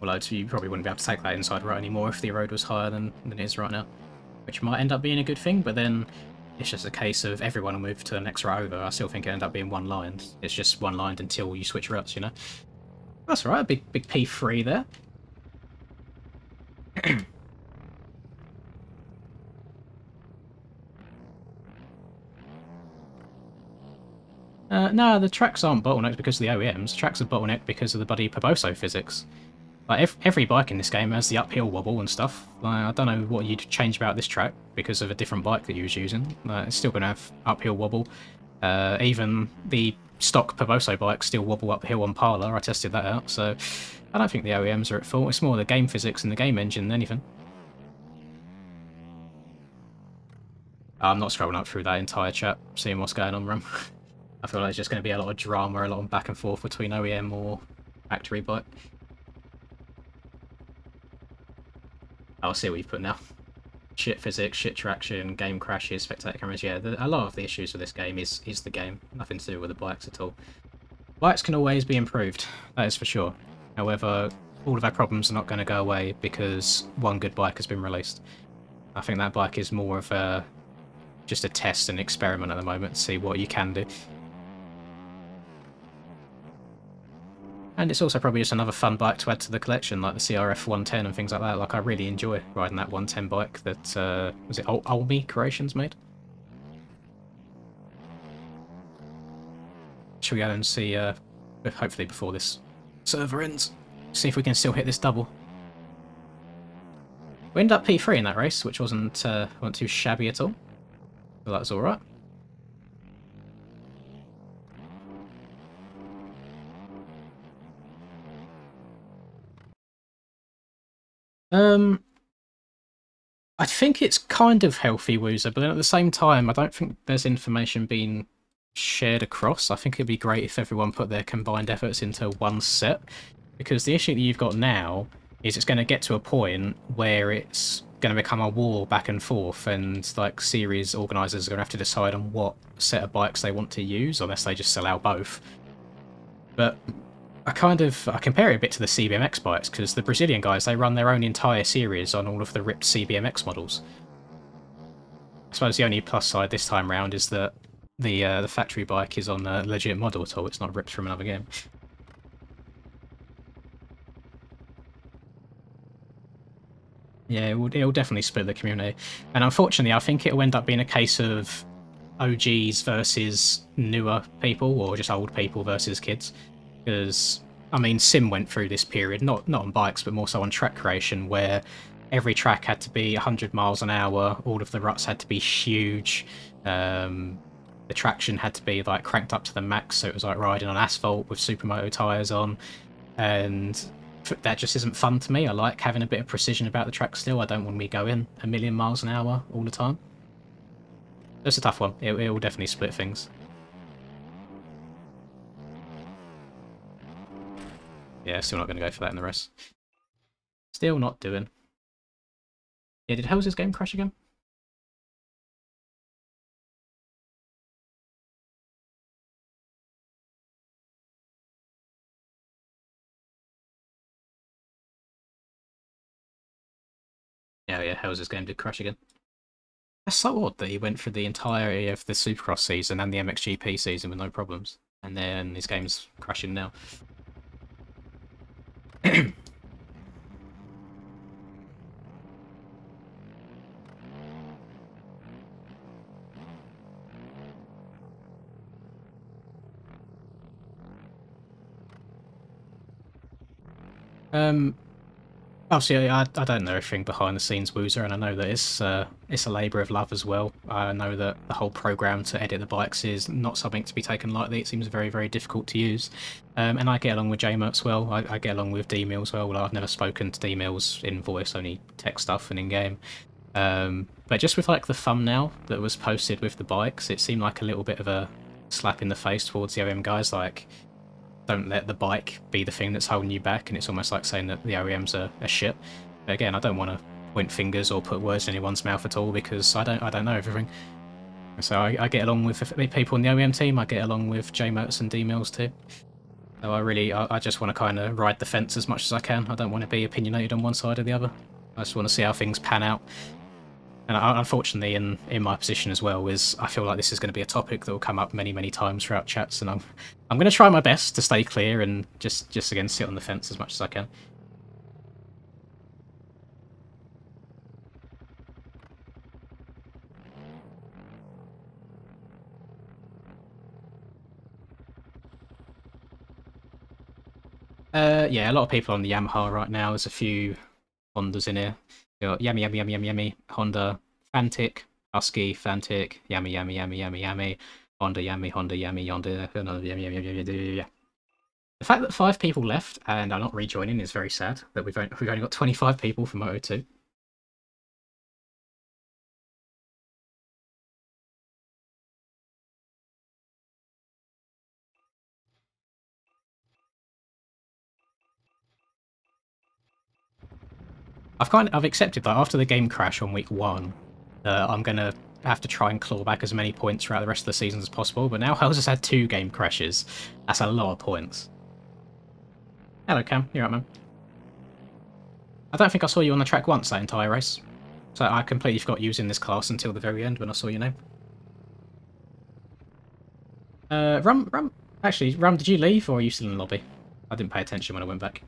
Although you probably wouldn't be able to take that inside rut anymore if the erode was higher than it is right now. Which might end up being a good thing, but then it's just a case of everyone will move to the next rut over. I still think it end up being one-lined. It's just one-lined until you switch ruts, you know? That's alright, big P3 there. No, the tracks aren't bottlenecked because of the OEMs. The tracks are bottlenecked because of the bloody Poboso physics. Like, every bike in this game has the uphill wobble and stuff. Like, I don't know what you'd change about this track because of a different bike that you was using. It's still going to have uphill wobble. Even the stock Poboso bikes still wobble uphill on Parla. I tested that out, so I don't think the OEMs are at fault. It's more the game physics and the game engine than anything. I'm not scrolling up through that entire chat, seeing what's going on, Rum. I feel like there's just going to be a lot of drama, a lot of back and forth between OEM or factory bike. I'll see what you've put now. Shit physics, shit traction, game crashes, spectator cameras. Yeah, a lot of the issues with this game is the game. Nothing to do with the bikes at all. Bikes can always be improved, that is for sure. However, all of our problems are not going to go away because one good bike has been released. I think that bike is more of a just a test and experiment at the moment, see what you can do. And it's also probably just another fun bike to add to the collection, like the CRF 110 and things like that. Like, I really enjoy riding that 110 bike that, was it Olmi Creations made? Should we go and see, hopefully before this server ends, see if we can still hit this double. We ended up P3 in that race, which wasn't too shabby at all. So that was alright. I think it's kind of healthy, Woozer, but then at the same time, I don't think there's information being shared across. I think it'd be great if everyone put their combined efforts into one set, because the issue that you've got now is it's going to get to a point where it's going to become a war back and forth, and like series organisers are going to have to decide on what set of bikes they want to use, unless they just sell out both. But I compare it a bit to the CBMX bikes, because the Brazilian guys, they run their own entire series on all of the ripped CBMX models. I suppose the only plus side this time round is that the factory bike is on a legit model at all. It's not ripped from another game. Yeah, it'll definitely split the community. And unfortunately, I think it'll end up being a case of OGs versus newer people, or just old people versus kids. Because, I mean, Sim went through this period, not on bikes, but more so on track creation, where every track had to be 100 miles an hour, all of the ruts had to be huge, the traction had to be like cranked up to the max, so it was like riding on asphalt with supermoto tyres on, and that just isn't fun to me. I like having a bit of precision about the track still. I don't want me going a million miles an hour all the time. It's a tough one. It will definitely split things. Yeah, still not going to go for that in the rest. Still not doing. Yeah, did Hell's game crash again? Yeah, Hell's game did crash again. That's so odd that he went through the entirety of the Supercross season and the MXGP season with no problems, and then his game's crashing now. Obviously, I don't know everything behind the scenes, Woozer, and I know that it's a labour of love as well. I know that the whole program to edit the bikes is not something to be taken lightly. It seems very, very difficult to use. And I get along with JMert well. I get along with D-Mills well. I've never spoken to D-Mills in voice, only text stuff and in-game. But just with like the thumbnail that was posted with the bikes, it seemed like a little bit of a slap in the face towards the OEM guys, like, don't let the bike be the thing that's holding you back, and it's almost like saying that the OEMs are shit. But again, I don't want to point fingers or put words in anyone's mouth at all, because I don't know everything. So I get along with the people in the OEM team, I get along with JMerts and D-Mills too. So I just want to kind of ride the fence as much as I can. I don't want to be opinionated on one side or the other. I just want to see how things pan out. And unfortunately, in my position as well, is I feel like this is going to be a topic that will come up many, many times throughout chats, and I'm going to try my best to stay clear and just again sit on the fence as much as I can. Yeah, a lot of people on the Yamaha right now. There's a few Hondas in here. Yummy, Honda, Fantic, Husky, Fantic, Yummy, Honda, Yummy, Honda, another Yummy. The fact that 5 people left and are not rejoining is very sad. That we've only got 25 people for Moto 2. I've accepted that after the game crash on week 1, I'm gonna have to try and claw back as many points throughout the rest of the season as possible. But now Hell's has had 2 game crashes. That's a lot of points. Hello, Cam. You're right, man. I don't think I saw you on the track once that entire race. So I completely forgot you was in this class until the very end when I saw your name. Actually, Rum, did you leave or are you still in the lobby? I didn't pay attention when I went back.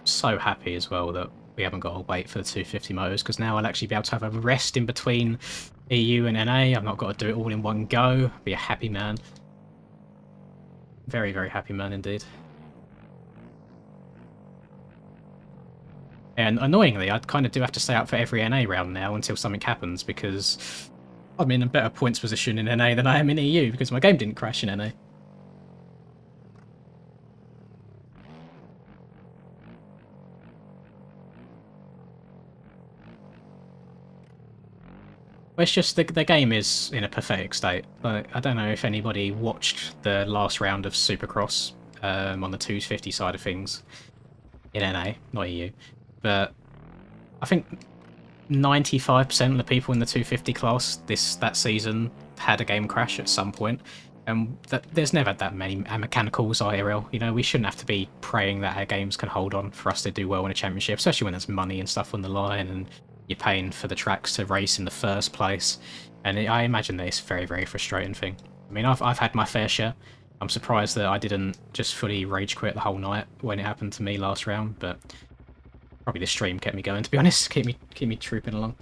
So happy as well that we haven't got to wait for the 250 motors, because now I'll actually be able to have a rest in between EU and NA. I've not got to do it all in one go. Be a happy man. Very, very happy man indeed. And annoyingly, I kind of do have to stay out for every NA round now until something happens, because I'm in a better points position in NA than I am in EU, because my game didn't crash in NA. Well, it's just the game is in a pathetic state. Like, I don't know if anybody watched the last round of Supercross on the 250 side of things in NA, not EU, but I think 95% of the people in the 250 class that season had a game crash at some point, and there's never that many mechanicals IRL. You know, we shouldn't have to be praying that our games can hold on for us to do well in a championship, especially when there's money and stuff on the line and you're paying for the tracks to race in the first place. And I imagine that it's a very, very frustrating thing. I mean, I've had my fair share. I'm surprised that I didn't just fully rage quit the whole night when it happened to me last round, but probably the stream kept me going, to be honest. Keep me trooping along.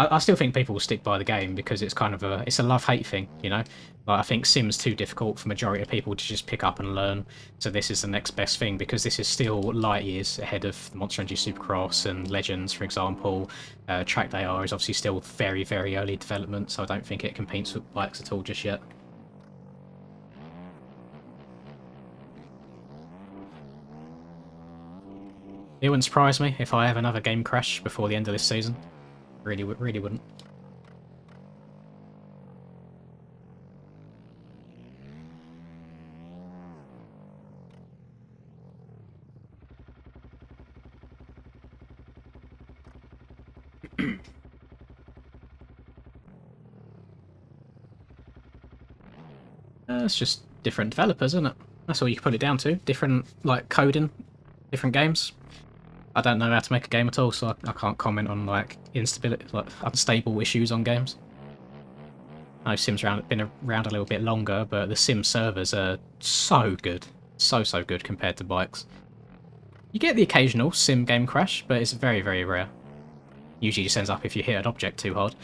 I still think people will stick by the game because it's kind of it's a love-hate thing, you know? Like, I think Sim's too difficult for majority of people to just pick up and learn, so this is the next best thing, because this is still light years ahead of the Monster Energy Supercross and Legends, for example. Track Day R is obviously still very, very early development, so I don't think it competes with bikes at all just yet. It wouldn't surprise me if I have another game crash before the end of this season. Really wouldn't. It's just different developers, isn't it? That's all you can put it down to. Different, like, coding, different games. I don't know how to make a game at all, so I can't comment on, like, instability, like, unstable issues on games. I know Sim's been around a little bit longer, but the Sim servers are so good. So good compared to bikes. You get the occasional Sim game crash, but it's very, very rare. Usually just ends up if you hit an object too hard.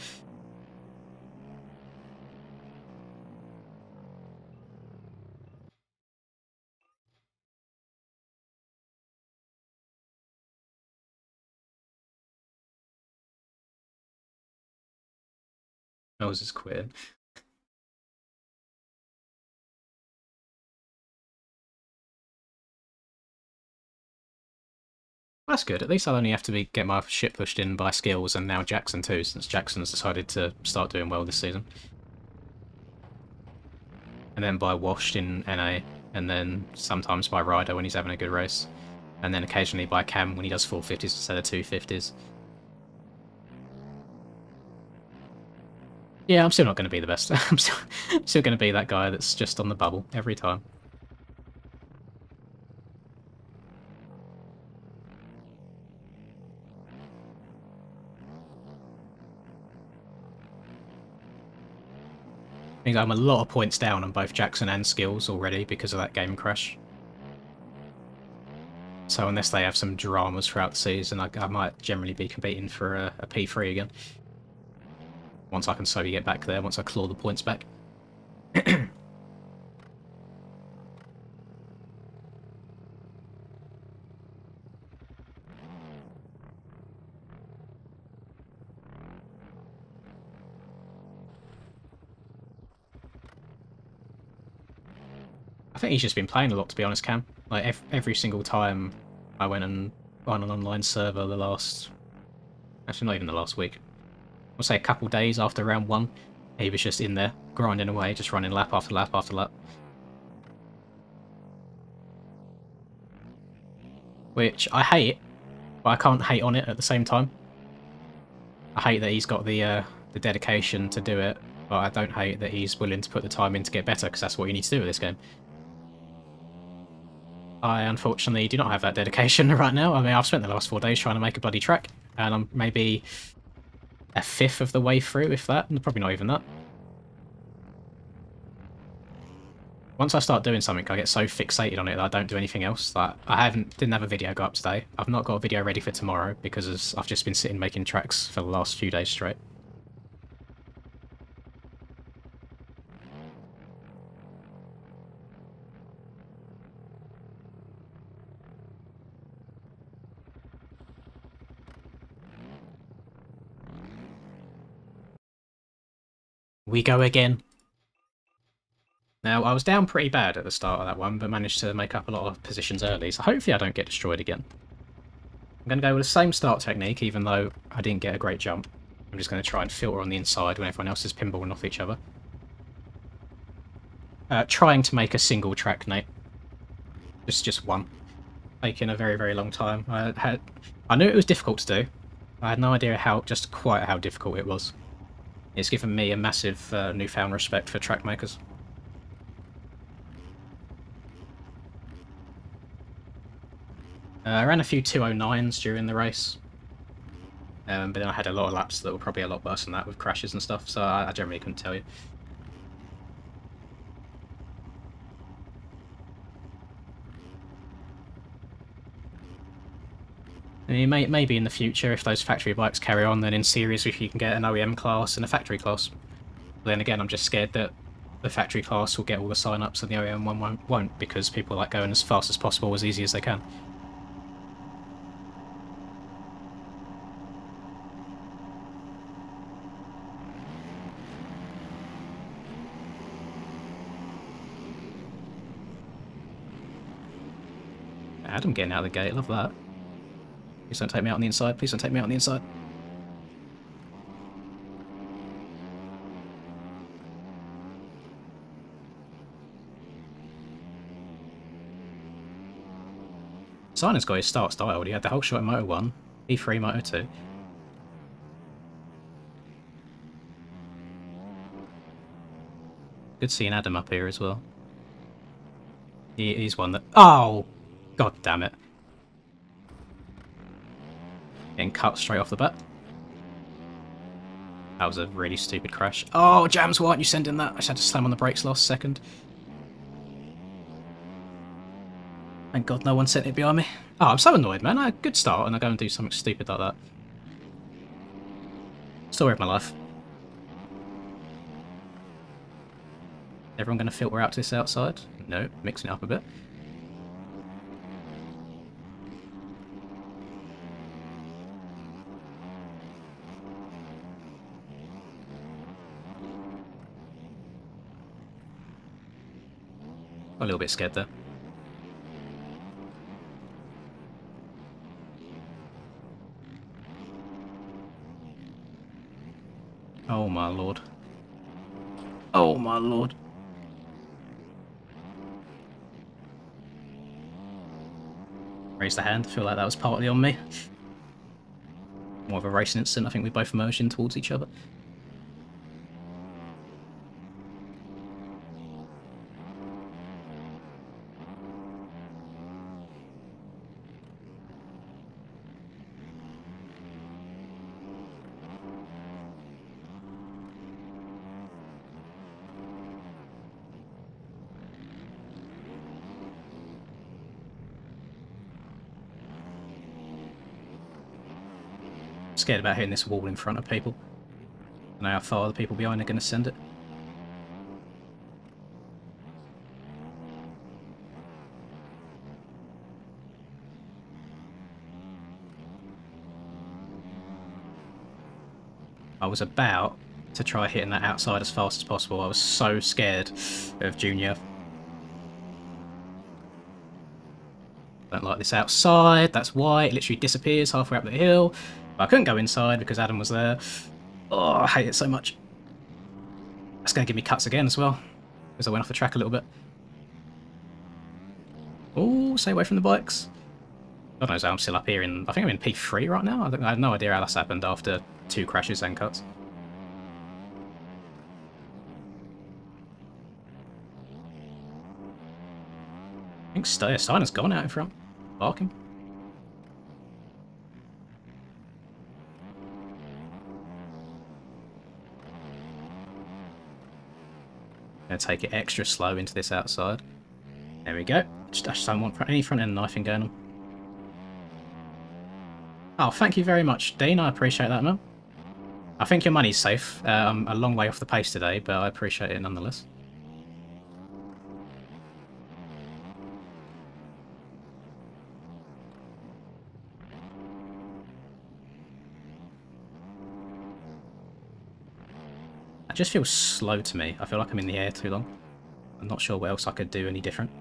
Moses quit. That's good. At least I'll only have to get my shit pushed in by skills, and now Jackson too, since Jackson's decided to start doing well this season. And then by Washed in NA, and then sometimes by Ryder when he's having a good race. And then occasionally by Cam when he does 450s instead of 250s. Yeah, I'm still not going to be the best. I'm still going to be that guy that's just on the bubble every time. I think I'm a lot of points down on both Jackson and skills already because of that game crash. So unless they have some dramas throughout the season, I might generally be competing for a P3 again. Once I can slowly get back there, once I claw the points back. I think he's just been playing a lot, to be honest, Cam. Like, every single time I went and on an online server the last... Actually, not even the last week. I'll say a couple days after round 1, he was just in there, grinding away, just running lap after lap after lap. which I hate, but I can't hate on it at the same time. I hate that he's got the dedication to do it, but I don't hate that he's willing to put the time in to get better, because that's what you need to do with this game. I unfortunately do not have that dedication right now. I mean, I've spent the last 4 days trying to make a bloody track, and I'm maybe a fifth of the way through, if that. Probably not even that. Once I start doing something, I get so fixated on it that I don't do anything else. Like, didn't have a video go up today. I've not got a video ready for tomorrow because I've just been sitting making tracks for the last few days straight. We go again. Now, I was down pretty bad at the start of that one, but managed to make up a lot of positions early, so hopefully I don't get destroyed again. I'm going to go with the same start technique, even though I didn't get a great jump. I'm just going to try and filter on the inside when everyone else is pinballing off each other. Trying to make a single track, Nate. Just one. Taking a very, very long time. I knew it was difficult to do. I had no idea just quite how difficult it was. It's given me a massive newfound respect for track makers. I ran a few 209s during the race, but then I had a lot of laps that were probably a lot worse than that with crashes and stuff, so I generally couldn't tell you. I mean, maybe in the future, if those factory bikes carry on, then in series if you can get an OEM class and a factory class. But then again, I'm just scared that the factory class will get all the sign-ups and the OEM one won't, because people like going as fast as possible, as easy as they can. Adam getting out of the gate, love that. Please don't take me out on the inside, please don't take me out on the inside. Simon's got his start styled, he had the whole shot in Moto 1, E3 Moto 2. Good seeing Adam up here as well. He's one that... Oh! God damn it. Getting cut straight off the bat. That was a really stupid crash. Oh, Jams, why aren't you sending that? I just had to slam on the brakes last second. Thank God no one sent it behind me. Oh, I'm so annoyed, man. I had a good start and I go and do something stupid like that. Story of my life. Everyone going to filter out to this outside? No, mixing it up a bit. A little bit scared there. Oh my lord. Oh my lord. Raise the hand, feel like that was partly on me. More of a racing incident, I think we both merged in towards each other. Scared about hitting this wall in front of people. I don't know how far the people behind are going to send it. I was about to try hitting that outside as fast as possible. I was so scared of Junior. Don't like this outside, that's why. It literally disappears halfway up the hill. But I couldn't go inside because Adam was there. Oh, I hate it so much. That's going to give me cuts again as well, because I went off the track a little bit. Oh, stay away from the bikes. God knows how I'm still up here in... I think I'm in P3 right now. I have no idea how that's happened after 2 crashes and cuts. I think Steiner's gone out in front. Barking. Gonna take it extra slow into this outside. There we go. Just don't want any front end knifing going on. Oh, thank you very much, Dean. I appreciate that, man. I think your money's safe. I'm a long way off the pace today, but I appreciate it nonetheless. It just feels slow to me. I feel like I'm in the air too long. I'm not sure what else I could do any different.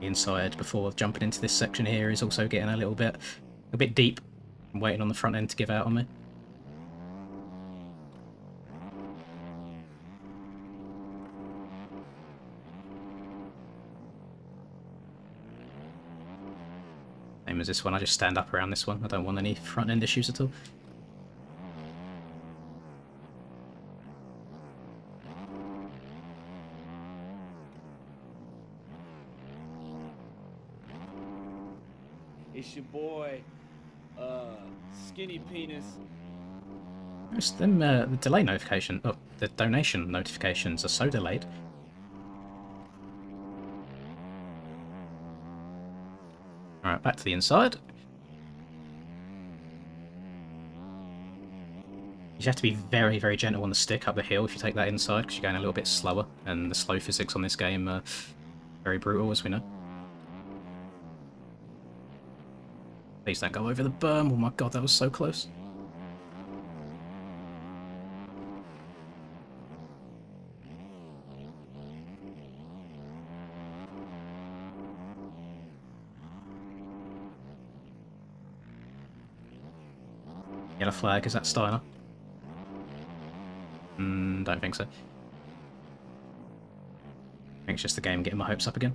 Inside before jumping into this section here is also getting a bit deep. I'm waiting on the front end to give out on me. Same as this one, I just stand up around this one. I don't want any front end issues at all. It's your boy, Skinny Penis. It's them, the delay notification, oh, the donation notifications are so delayed. Alright, back to the inside. You have to be very, very gentle on the stick up the hill if you take that inside, because you're going a little bit slower, and the slow physics on this game are very brutal, as we know. Please don't go over the berm. Oh my god, that was so close. Yellow flag, is that Steiner? Don't think so. I think it's just the game getting my hopes up again.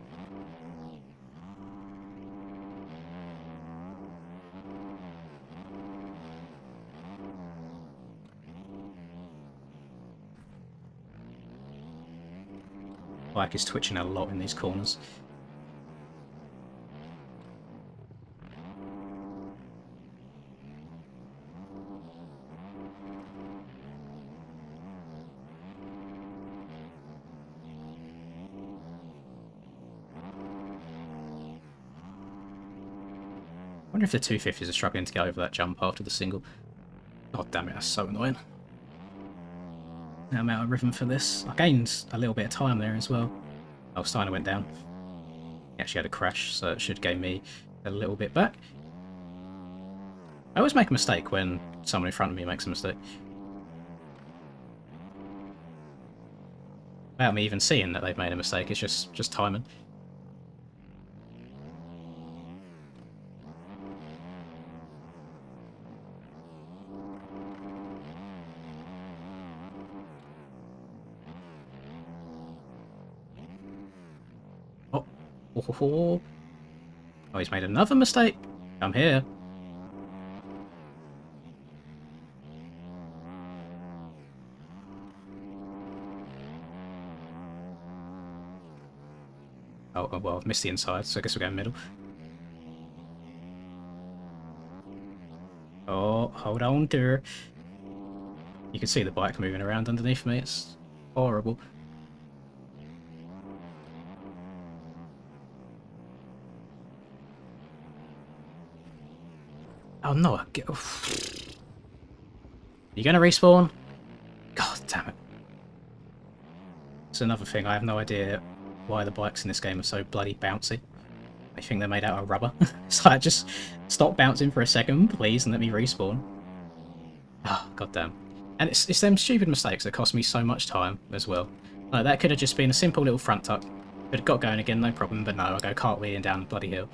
Bike is twitching a lot in these corners. I wonder if the 250s are struggling to get over that jump after the single. God damn it, that's so annoying. Now I'm out of rhythm for this. I gained a little bit of time there as well. Oh, Steiner went down. He actually had a crash, so it should gain me a little bit back. I always make a mistake when someone in front of me makes a mistake. Without me even seeing that they've made a mistake, it's just timing. Oh, he's made another mistake. Come here. Oh, well, I've missed the inside, so I guess we're going middle. Oh, hold on, dear. You can see the bike moving around underneath me. It's horrible. Oh no, you gonna respawn? God damn it. It's another thing, I have no idea why the bikes in this game are so bloody bouncy. I think they're made out of rubber. So I just stop bouncing for a second, please, and let me respawn. Oh, god damn. And it's them stupid mistakes that cost me so much time as well. Like, that could have just been a simple little front tuck. Could have got going again, no problem, but no, I go cartwheeling down the bloody hill.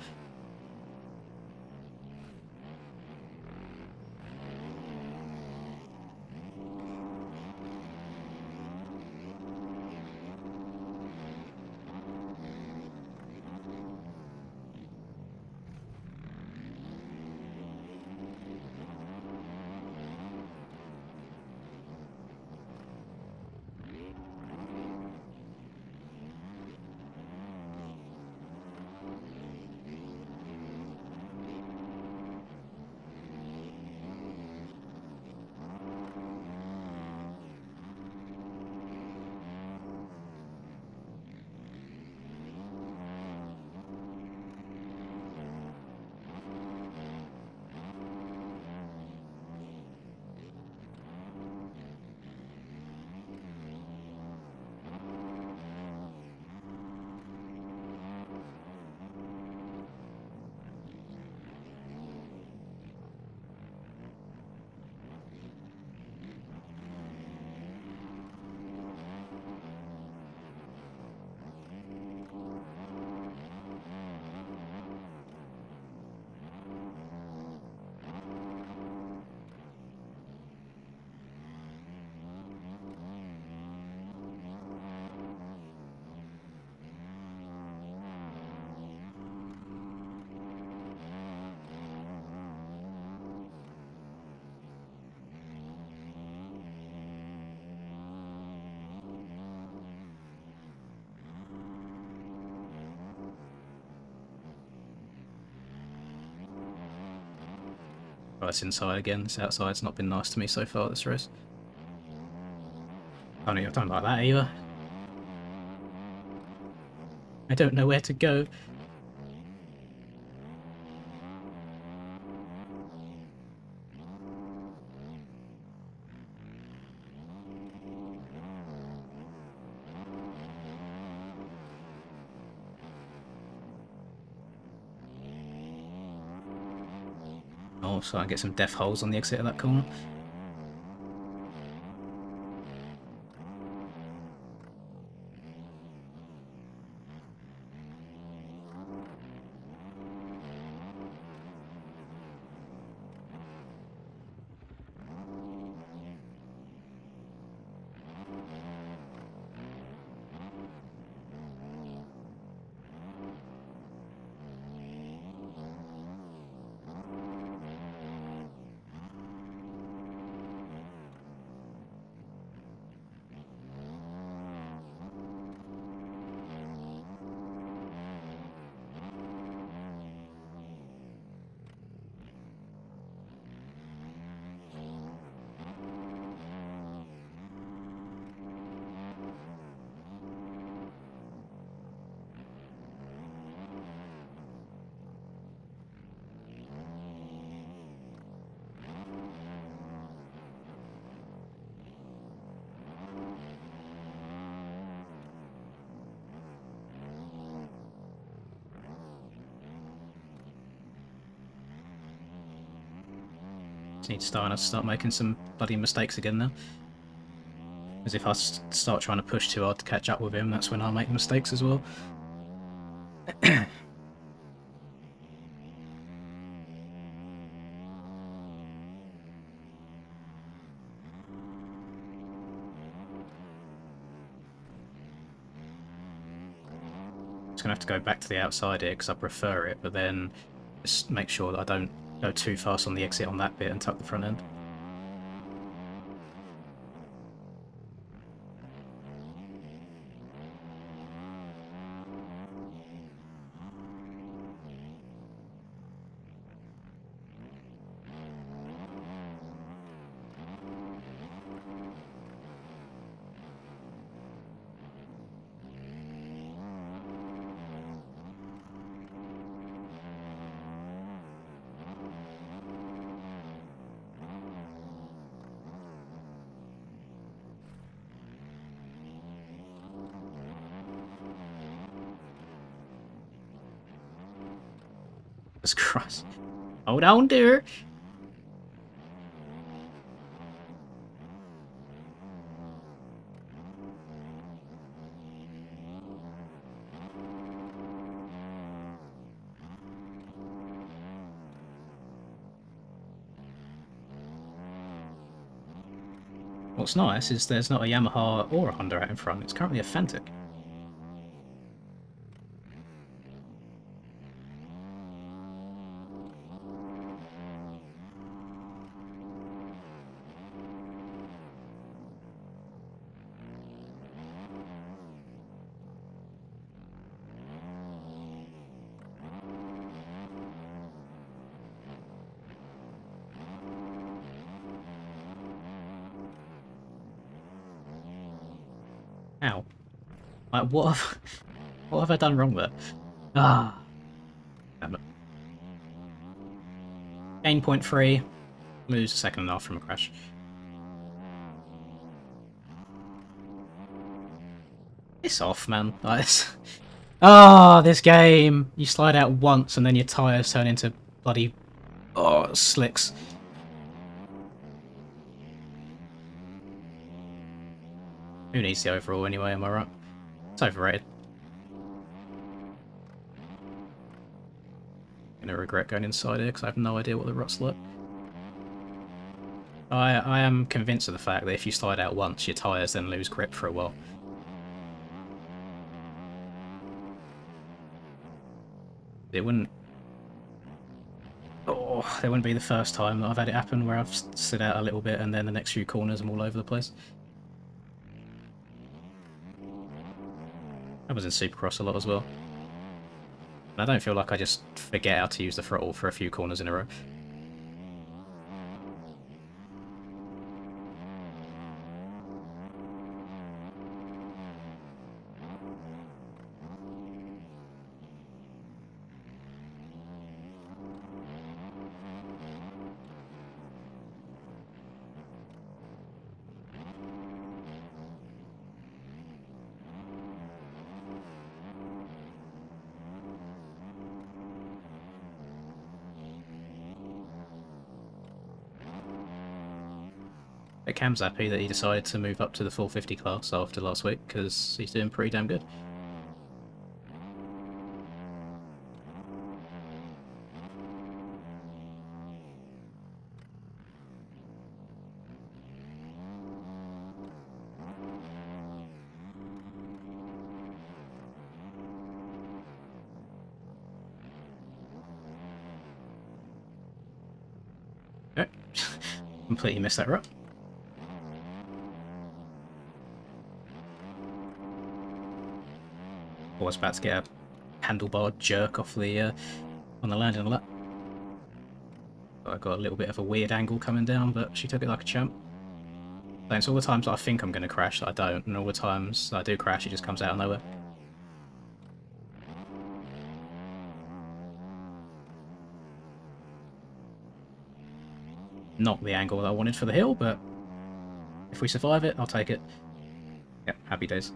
Well, it's inside again. This outside's not been nice to me so far this race. I don't like that either. I don't know where to go. Oh, so I can get some death holes on the exit of that corner. Just need to start making some bloody mistakes again now. As if I start trying to push too hard to catch up with him, that's when I make mistakes as well. Just gonna have to go back to the outside here because I prefer it, but then just make sure that I don't go too fast on the exit on that bit and tuck the front end. Jesus Christ. Hold on, dear. What's nice is there's not a Yamaha or a Honda out in front. It's currently a Fantic. Ow. Like, what have I done wrong there? Ah. Damn it. Gain 0.3. Lose a second and a half from a crash. It's off, man. Like, ah, this game. You slide out once and then your tyres turn into bloody slicks. Who needs the overall anyway, am I right? It's overrated. I'm gonna regret going inside here because I have no idea what the rut's like. I am convinced of the fact that if you slide out once, your tyres then lose grip for a while. It wouldn't... Oh, it wouldn't be the first time that I've had it happen where I've slid out a little bit and then the next few corners I'm all over the place. I was in Supercross a lot as well. And I don't feel like I just forget how to use the throttle for a few corners in a row. But Cam's happy that he decided to move up to the 450 class after last week, because he's doing pretty damn good. Okay. Completely missed that rut. I was about to get a handlebar jerk off the on the landing on that. I got a little bit of a weird angle coming down, but she took it like a champ. Thanks. All the times I think I'm going to crash, I don't, and all the times I do crash, it just comes out of nowhere. Not the angle that I wanted for the hill, but if we survive it, I'll take it. Yep, happy days.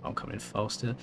I'm coming faster.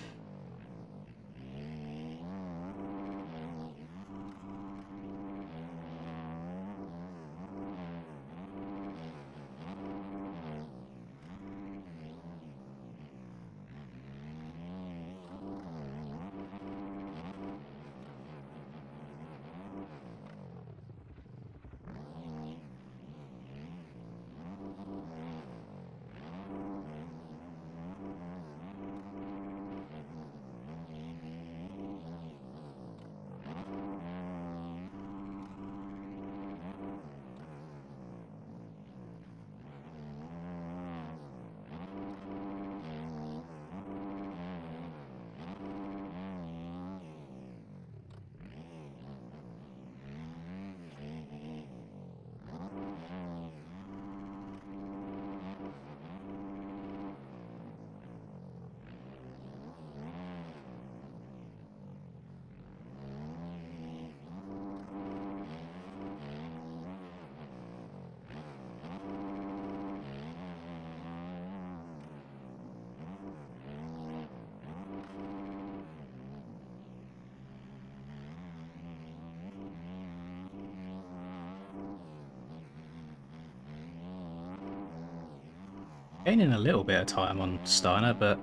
Gaining a little bit of time on Steiner, but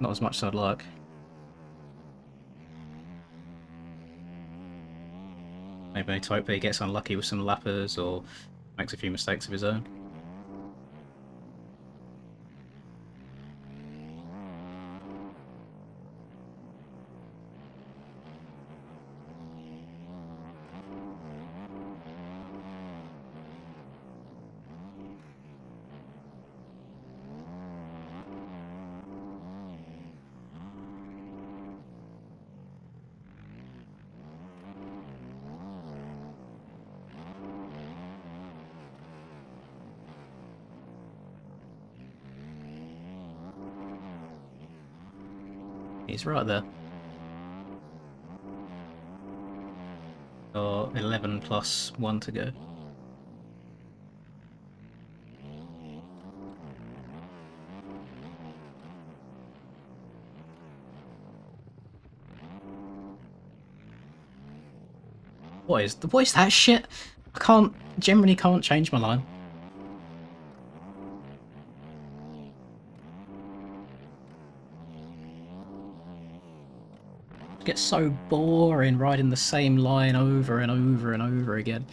not as much as I'd like. Maybe to hope that he gets unlucky with some lappers or makes a few mistakes of his own. He's right there. Or 11 plus 1 to go. What is that shit? I generally can't change my line. It gets so boring riding the same line over and over and over again.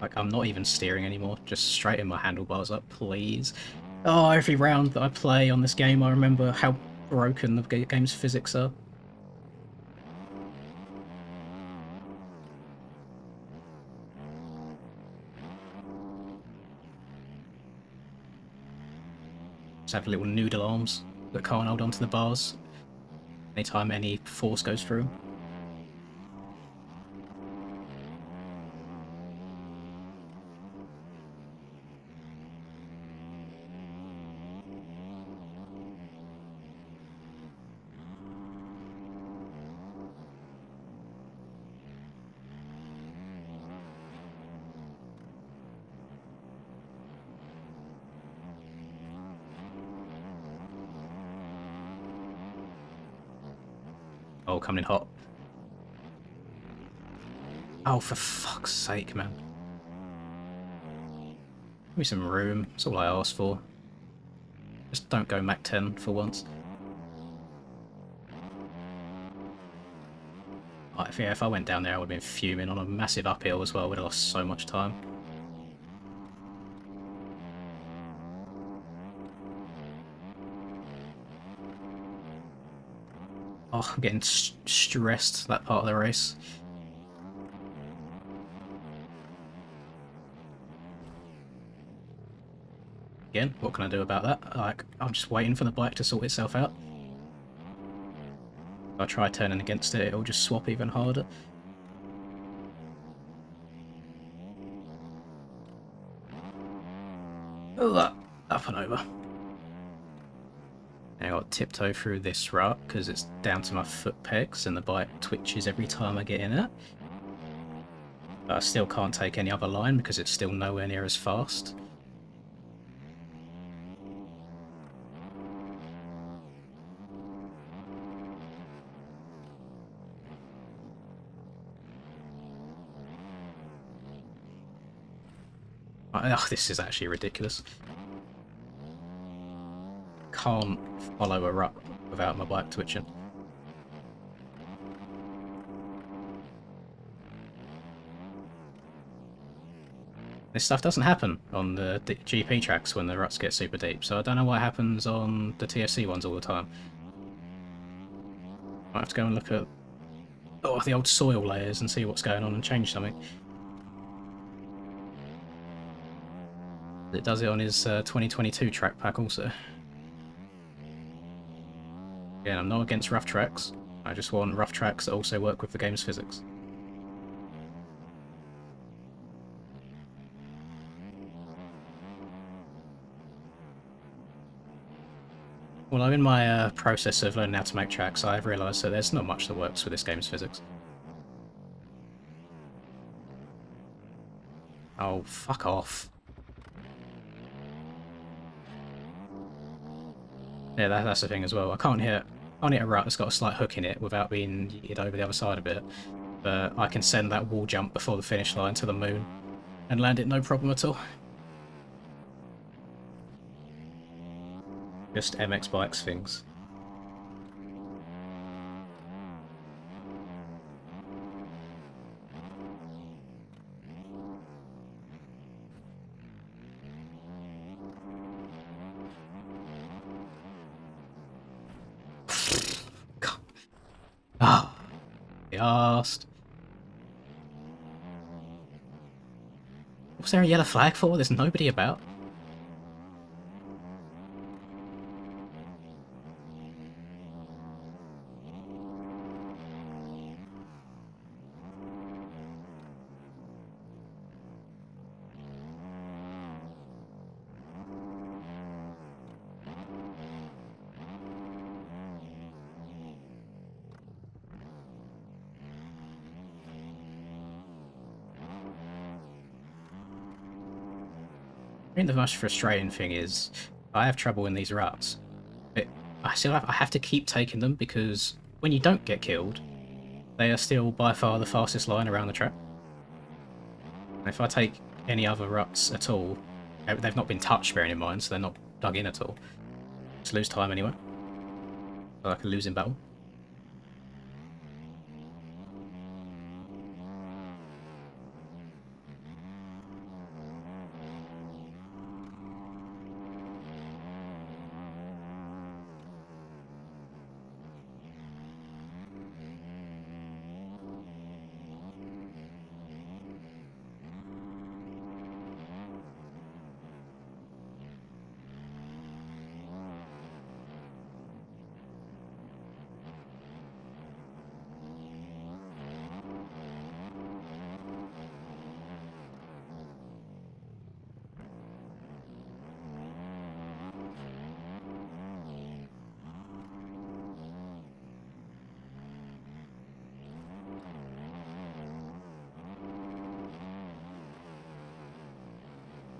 Like, I'm not even steering anymore, just straighten my handlebars up, please. Oh, every round that I play on this game, I remember how broken the game's physics are. have little noodle arms that can't hold onto the bars anytime any force goes through 'em. Oh, coming in hot. Oh, for fuck's sake, man. Give me some room. That's all I asked for. Just don't go Mach 10 for once. Yeah, if I went down there, I would have been fuming on a massive uphill as well. I would have lost so much time. Oh, I'm getting stressed, that part of the race. Again, what can I do about that? Like, I'm just waiting for the bike to sort itself out. If I try turning against it, it'll just swap even harder. Oh, up and over. Now I've got to tiptoe through this rut because it's down to my foot pegs and the bike twitches every time I get in it. But I still can't take any other line because it's still nowhere near as fast. Oh, this is actually ridiculous. Can't follow a rut without my bike twitching. This stuff doesn't happen on the GP tracks when the ruts get super deep, so I don't know what happens on the TFC ones all the time. I have to go and look at the old soil layers and see what's going on and change something. It does it on his 2022 track pack also. Again, I'm not against rough tracks. I just want rough tracks that also work with the game's physics. Well, I'm in my process of learning how to make tracks. I've realised that there's not much that works with this game's physics. Oh, fuck off. Yeah, that's the thing as well. I can't hit a rut that's got a slight hook in it without being yeeted over the other side a bit. But I can send that wall jump before the finish line to the moon and land it no problem at all. Just MX bikes things. Ah, the arse. What's there a yellow flag for? There's nobody about. I think the most frustrating thing is I have trouble in these ruts. I have to keep taking them because when you don't get killed, they are still by far the fastest line around the track. And if I take any other ruts at all, they've not been touched, bearing in mind, so they're not dug in at all. Just lose time anyway. So like a losing battle.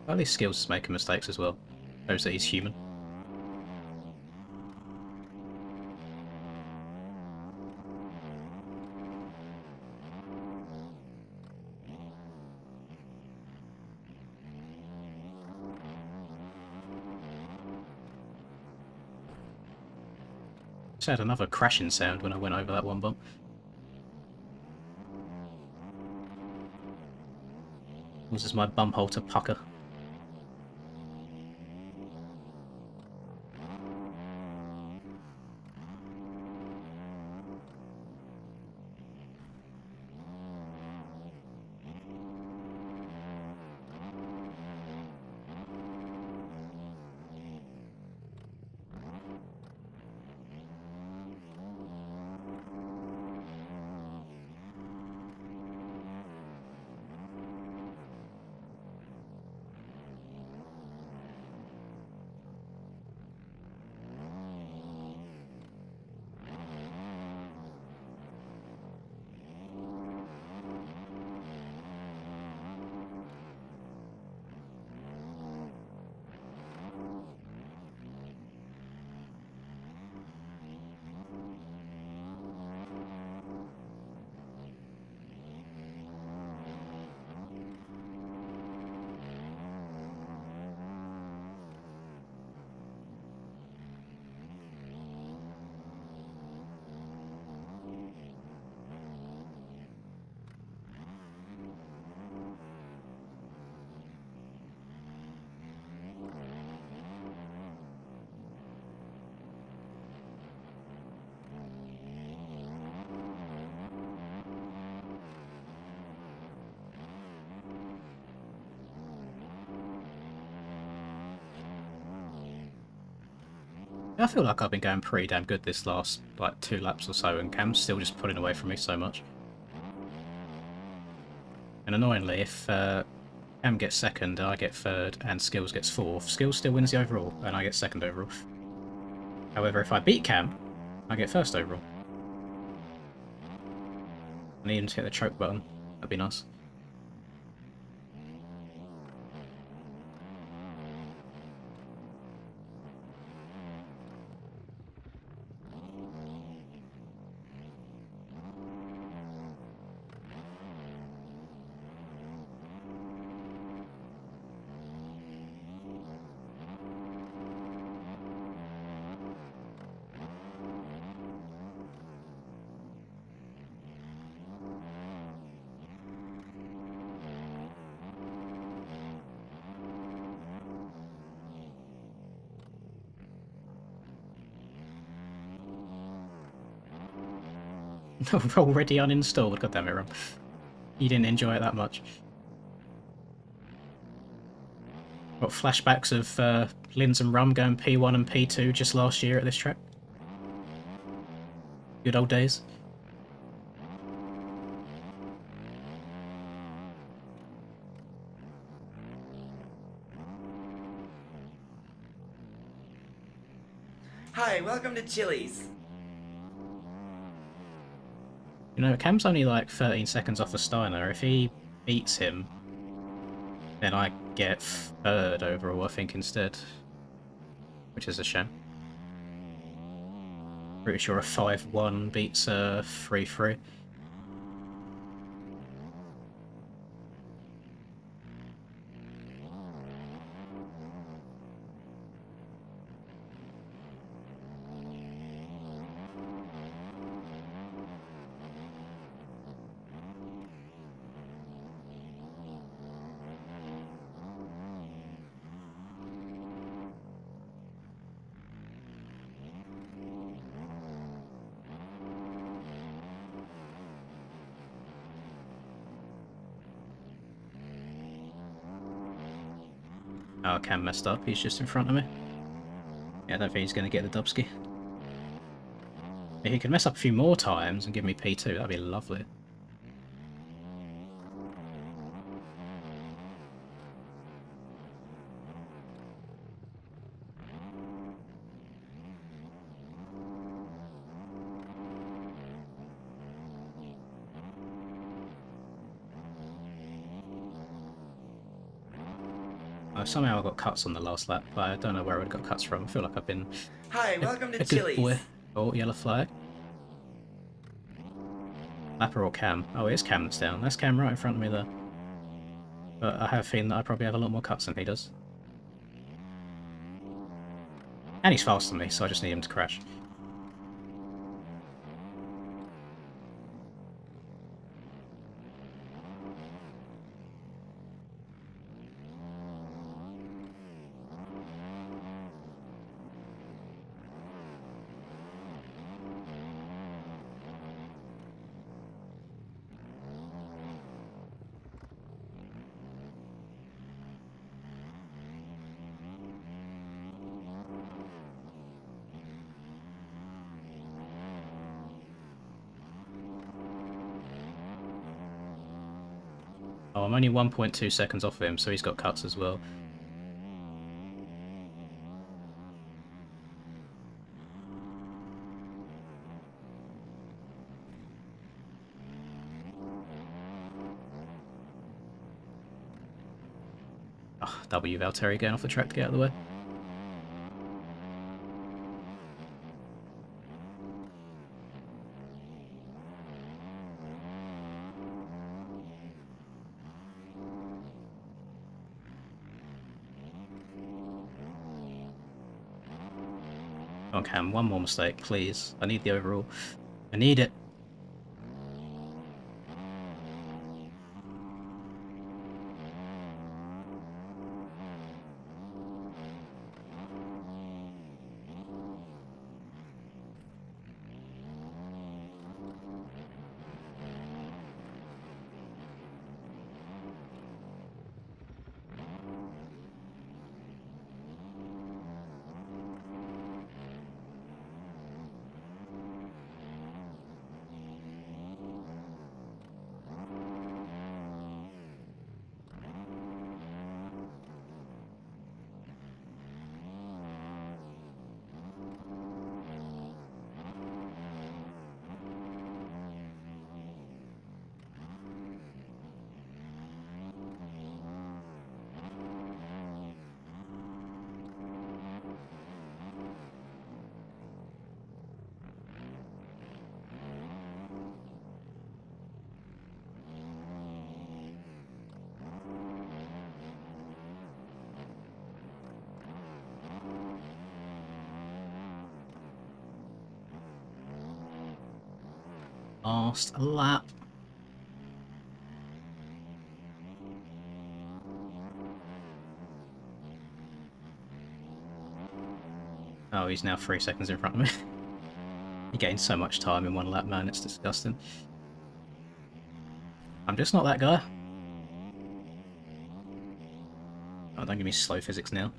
At least Skills is making mistakes as well. Shows that he's human. Just had another crashing sound when I went over that one bump. Causes my bum hole to pucker. I feel like I've been going pretty damn good this last, like, 2 laps or so, and Cam's still just pulling away from me so much. And annoyingly, if Cam gets second, I get third, and Skills gets fourth, Skills still wins the overall, and I get second overall. However, if I beat Cam, I get first overall. I need him to hit the choke button. That'd be nice. Already uninstalled, god damn it, Rum. You didn't enjoy it that much. Got flashbacks of Linz and Rum going P1 and P2 just last year at this track. Good old days. Hi, welcome to Chili's. You know, Cam's only like 13 seconds off of Steiner. If he beats him, then I get third overall, I think, instead. Which is a shame. Pretty sure a 5-1 beats a 3-3. Oh, Cam messed up. He's just in front of me. Yeah, I don't think he's going to get the dubski. If he could mess up a few more times and give me P2, that'd be lovely. somehow I got cuts on the last lap, but I don't know where I got cuts from. I feel like I've been Hi, welcome to a good boy. Chili's. Oh, yellow flag. Lapper or Cam? Oh, it is Cam that's down. That's Cam right in front of me there. But I have a feeling that I probably have a lot more cuts than he does. And he's faster than me, so I just need him to crash. Oh, I'm only 1.2 seconds off of him, so he's got cuts as well. Oh, W Valtteri going off the track to get out of the way. Come on, Cam, one more mistake, please. I need the overall. I need it. Last lap. Oh, he's now 3 seconds in front of me. He gained so much time in one lap, man, it's disgusting. I'm just not that guy. Oh, don't give me slow physics now.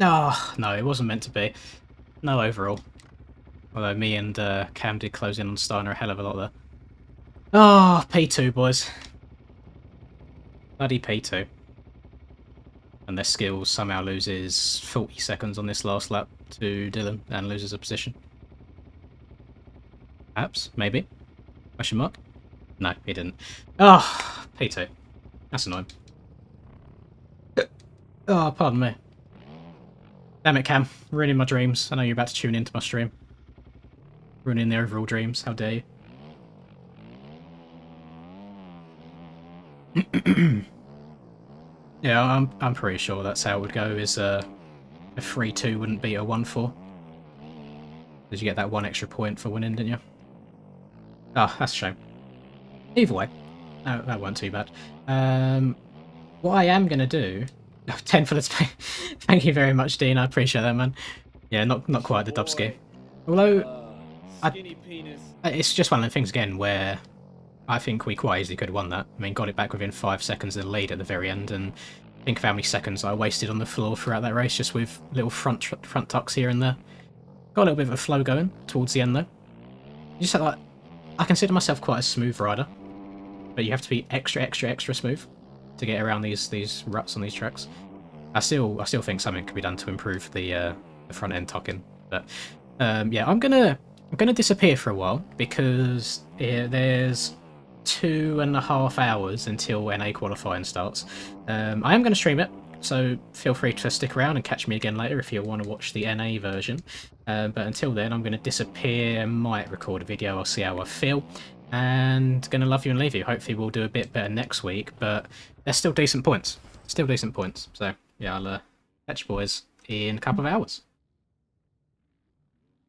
Oh, no, it wasn't meant to be. No overall. Although me and Cam did close in on Steiner a hell of a lot there. Oh, P2, boys. Bloody P2. And their skills somehow loses 40 seconds on this last lap to Dylan and loses a position. Perhaps? Maybe? Question mark? No, he didn't. Oh, P2. That's annoying. Oh, pardon me. Damn it, Cam. Ruining my dreams. I know you're about to tune into my stream. Ruining the overall dreams. How dare you? Yeah, I'm pretty sure that's how it would go, is a 3-2 wouldn't beat a 1-4. Did you get that one extra point for winning, didn't you? Oh, that's a shame. Either way, that wasn't too bad. What I am going to do... 10 for the... Thank you very much, Dean. I appreciate that, man. Yeah, not quite the dubski. Although... Skinny penis. It's just one of the things, again, where I think we quite easily could have won that. I mean, got it back within 5 seconds of the lead at the very end, and think of how many seconds I wasted on the floor throughout that race, just with little front tucks here and there. Got a little bit of a flow going towards the end, though. You just like, I consider myself quite a smooth rider, but you have to be extra smooth to get around these ruts on these tracks. I still think something could be done to improve the front end tucking, but yeah, I'm gonna disappear for a while because there's 2.5 hours until NA qualifying starts. I am going to stream it, so feel free to stick around and catch me again later if you want to watch the NA version. But until then, I'm going to disappear, might record a video, I'll see how I feel, and going to love you and leave you. Hopefully we'll do a bit better next week, but they're still decent points. So yeah, I'll catch you boys in a couple of hours.